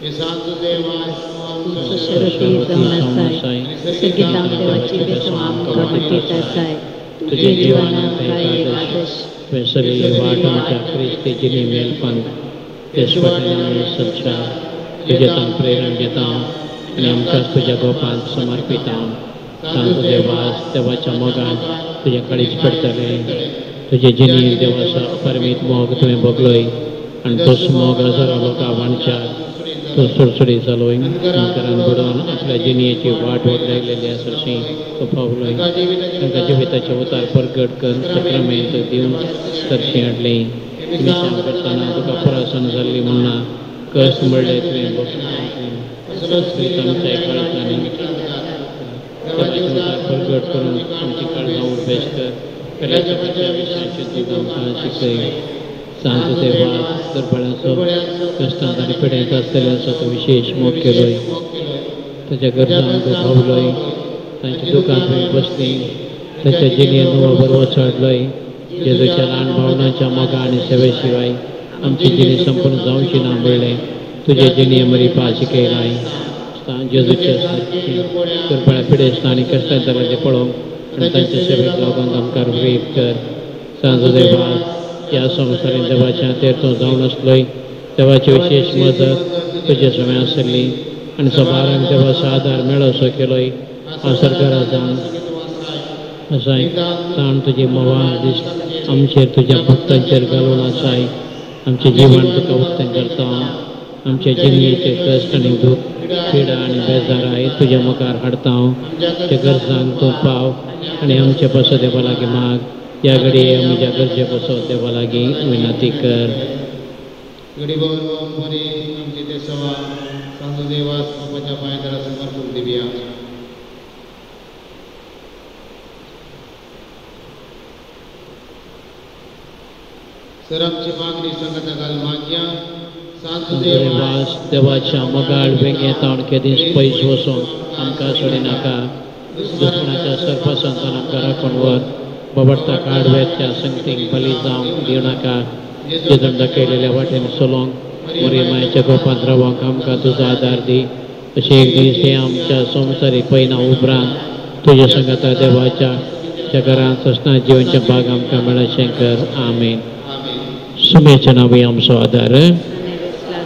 हे सांगू देवा शरती जावन आसाय सगळी देवाची बेसमाम कमटीत आसाय तुझे जीवनान काय आदर्श वेसरी वाट आमच्या क्रिस्तीची मेलपण येशूवाने सच्चा तुझ्यातून प्रेरण घेता आणि आमकां तुझ्या गोपान समर्पिता सांगू देवास देवाच्या मोगान तुझ्या कडेच पडटले तुझे जिनी देवाचा अपरिमीत मोग तुवें भोगलोय आनी तोच मोग हजारां लोकां वाणच्यार तो सुडसुडी जालोय अंतरान बुडोवन आपल्या जिणयेची वाट वगडायलेली आसशी तो पावलोय तांकां जिविताचे उतार परगट कर सक्रमेंत दिवन करशी हाडली मिशां करतना तुका परासन जाल्ली म्हणना कस म्हणलें तुवें संस्कृत आमच्या काळजांनी देवाचे उतार परगट करून आमची काळजां उडबेस कर पेल्याच्या विशयाचें तूं आमकां शिकय सांगू देवा दरपळ्याचो कश्टांत आनी पिड्यांत आसतल्याचो तो विशेष मोग केलोय ताच्या गरजांक तूं भावलोय तांच्या दुकान तुवें बसली ताच्या जिणेन नवो बरवो चडलोय जेजूच्या ल्हान भावनाच्या मोगा आनी सेवे शिवाय आमची जिणी संपूर्ण जावची ना म्हणलें तुजे जिणये मरी पा शिकयलाय जेजूच्या दरपळ्या पिडेस्त आनी कश्टांत जाल्यार ते पळोवंक आनी तांच्या सेवेक लागून आमकां प्रेरीत कर सांगू देवा ह्या संवसारीन देवाच्या हातेर तूं जावन आसलोय देवाची विशेष मदत तुजे समें आसली आनी सबारांक देवाचो आदार मेळोसो केलोय हांव सरकारा जावन आसाय ताण तुजी मोवा दिस आमचेर तुज्या भक्तांचेर घालून आसाय आमचें जिवन तुका उक्तें करता आमच्या जिणयेचे कश्ट आनी दूख पिडा आनी बेजाराय तुज्या मुखार हाडटा हांव ते गरजांक तूं पाव आनी आमचे बसो देवा लागीं माग या घडये म्हज्या गरजे बसो देवा लागीं विनंती कर घडी भवन बरी आमची ते सवा सांगू देवास बापाच्या पांयतळा समर्पून दिवया सर आमची मागणी संगता घाल मागया देवास देवाच्या मगाळ वेगळे ताण केदीस पयस वचून आमकां सोडिनाका दुश्मनाच्या सर्पसंतान आमकां राखण वर बबडता काडव्याच्या संगतीक बली जावंक दिवनाका जेजून दाखयलेल्या वाटेन चलोंक मरी मायेच्या गोपांत रावंक आमकां तुजो आदार दी अशें एक दीस हे आमच्या संवसारीक पैना उपरांत तुज्या संगता देवाच्या घरांत असतना जिवनच्या भाग आमकां मेळचें कर आमेन. सुमेच्या नांवी आमचो आदार.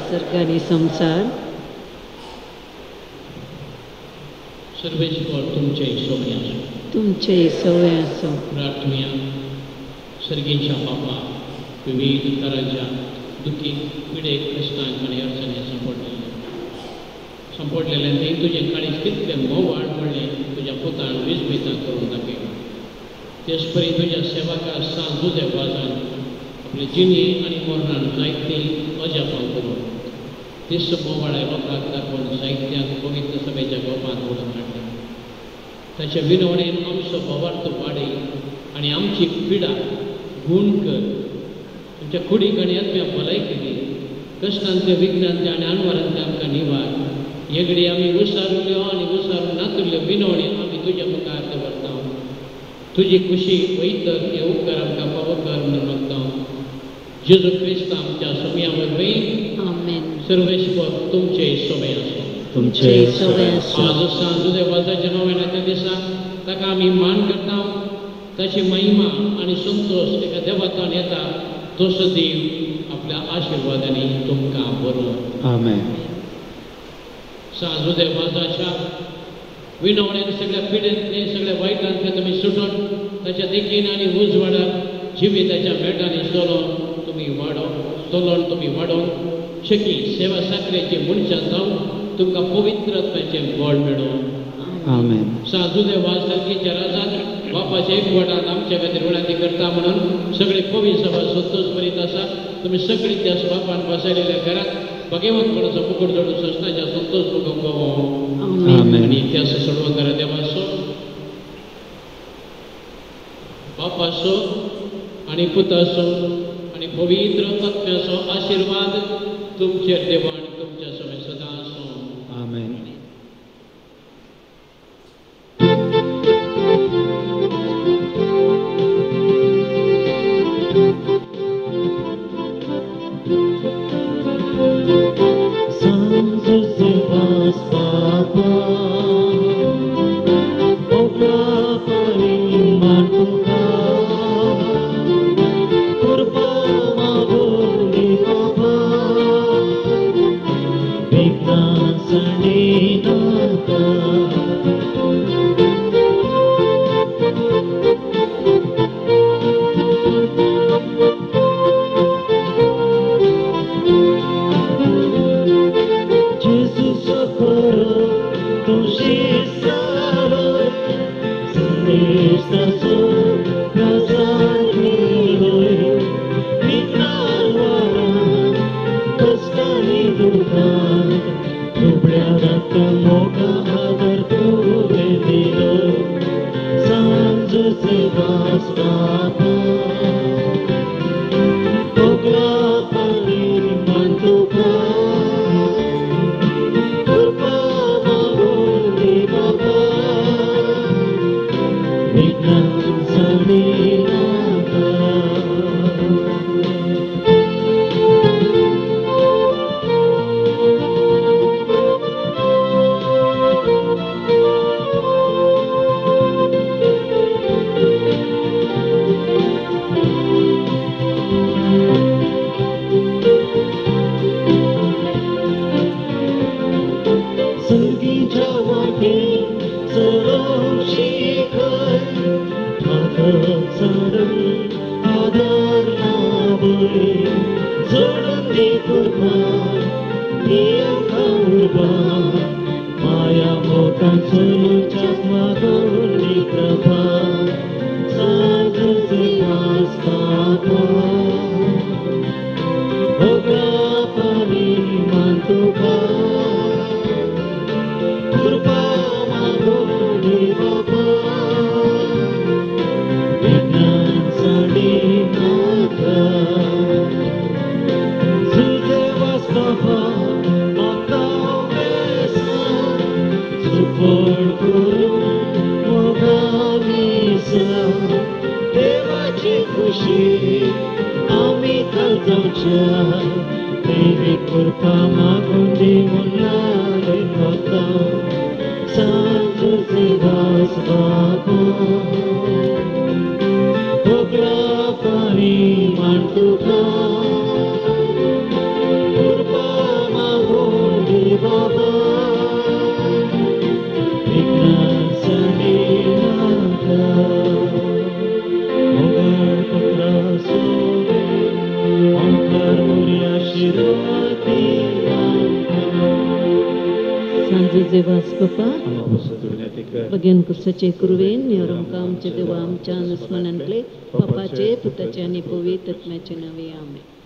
सर्गानी संसार सर्वेश्वर तुमचे सोबे आसो. तुमचे सवय असो. प्रार्थना सर्गीच्या बापा विविध तरांच्या दुखी पिडेक कश्टांक आनी अडचणी संपडलेले ते तुजे काळीज कितले मोव वाड पडले तुज्या पुतान विस्मितां करून दाखय. तेच परी तुज्या सेवका सांजू देवाजान आपले जिणे आनी मरणान जायते अजापां करून तीस मोवाळे लोकांक दाखोवन साहित्याक पवित्र सभेच्या गोपांत ओळख हाडले. ताचे विनवणेन आमचो भवार्थ वाडय आनी आमची पिडा गूण कर. तुमच्या कुडीक आनी आत्म्या भलायकी दी. कश्टांतले विघ्नांतले आनी आनवरांतले आमकां निवार. येगडी आमी विसारुल्यो आनी विसारून नातुल्ल्यो विनवणी आमी तुज्या मुखार दवरता. तुजी खुशी वैतर हे उपकार आमकां फावो कर म्हणून मागता. जेजू क्रिस्त आमच्या सोम्या वरवीं आमेन. सर्वेश्वर तुमचे सोबे आसो. तुमचे सवय असो. आज सांजू देवाच्या नव्याच्या दिसा ताका आमी मान करता. ताची महिमा आनी संतोष एका देवातान येता तसो देव आपल्या आशिर्वादांनी तुमकां बरो. आमेन. सांजू देवाच्या विनवणेन सगळ्या पिडेंतले सगळ्या वायटांतले तुमी सुटून ताच्या देखीन आनी उजवाडाक जिविताच्या मेटांनी चलोवन तुमी वाडोवन शकी सेवा साखरेचे मनशां जावन तुमकां पवित्रत्वाचें बळ मेळो. आमेन. सांजू देवा सारकीच्या राजान बापाच्या एकवटान आमच्या खातीर विणाती करता म्हणून सगळी पवी सभा संतोश करीत आसा. तुमी सगळी त्या बापान बसयलेल्या घरात भगवंतपणाचो मुकुट जोडून सस्ताच्या संतोष भोगोवंक आनी त्या सर्व घरा देवाचो बापाचो आनी पुताचो आनी पवित्र आत्म्याचो आशिर्वाद तुमचेर देवा आनी तुमच्या सगळे सदा आसूं. आमेन. Vignanza di Natal. Kundi mulare kota Sanju Sidas Baba Ogla Pani Mantuka Urpa Magundi Baba Ikrar Sandinaka Mogar Putra Sobe Omkar Muria Shirati Sanju Zevas Papa Bagian kursaचे कुर्वेन निरंका आमचे देवा आमच्या अनुस्मरणातले पप्पाचे पुताचे आणि पवित्र आत्म्याचे नावे आमेन.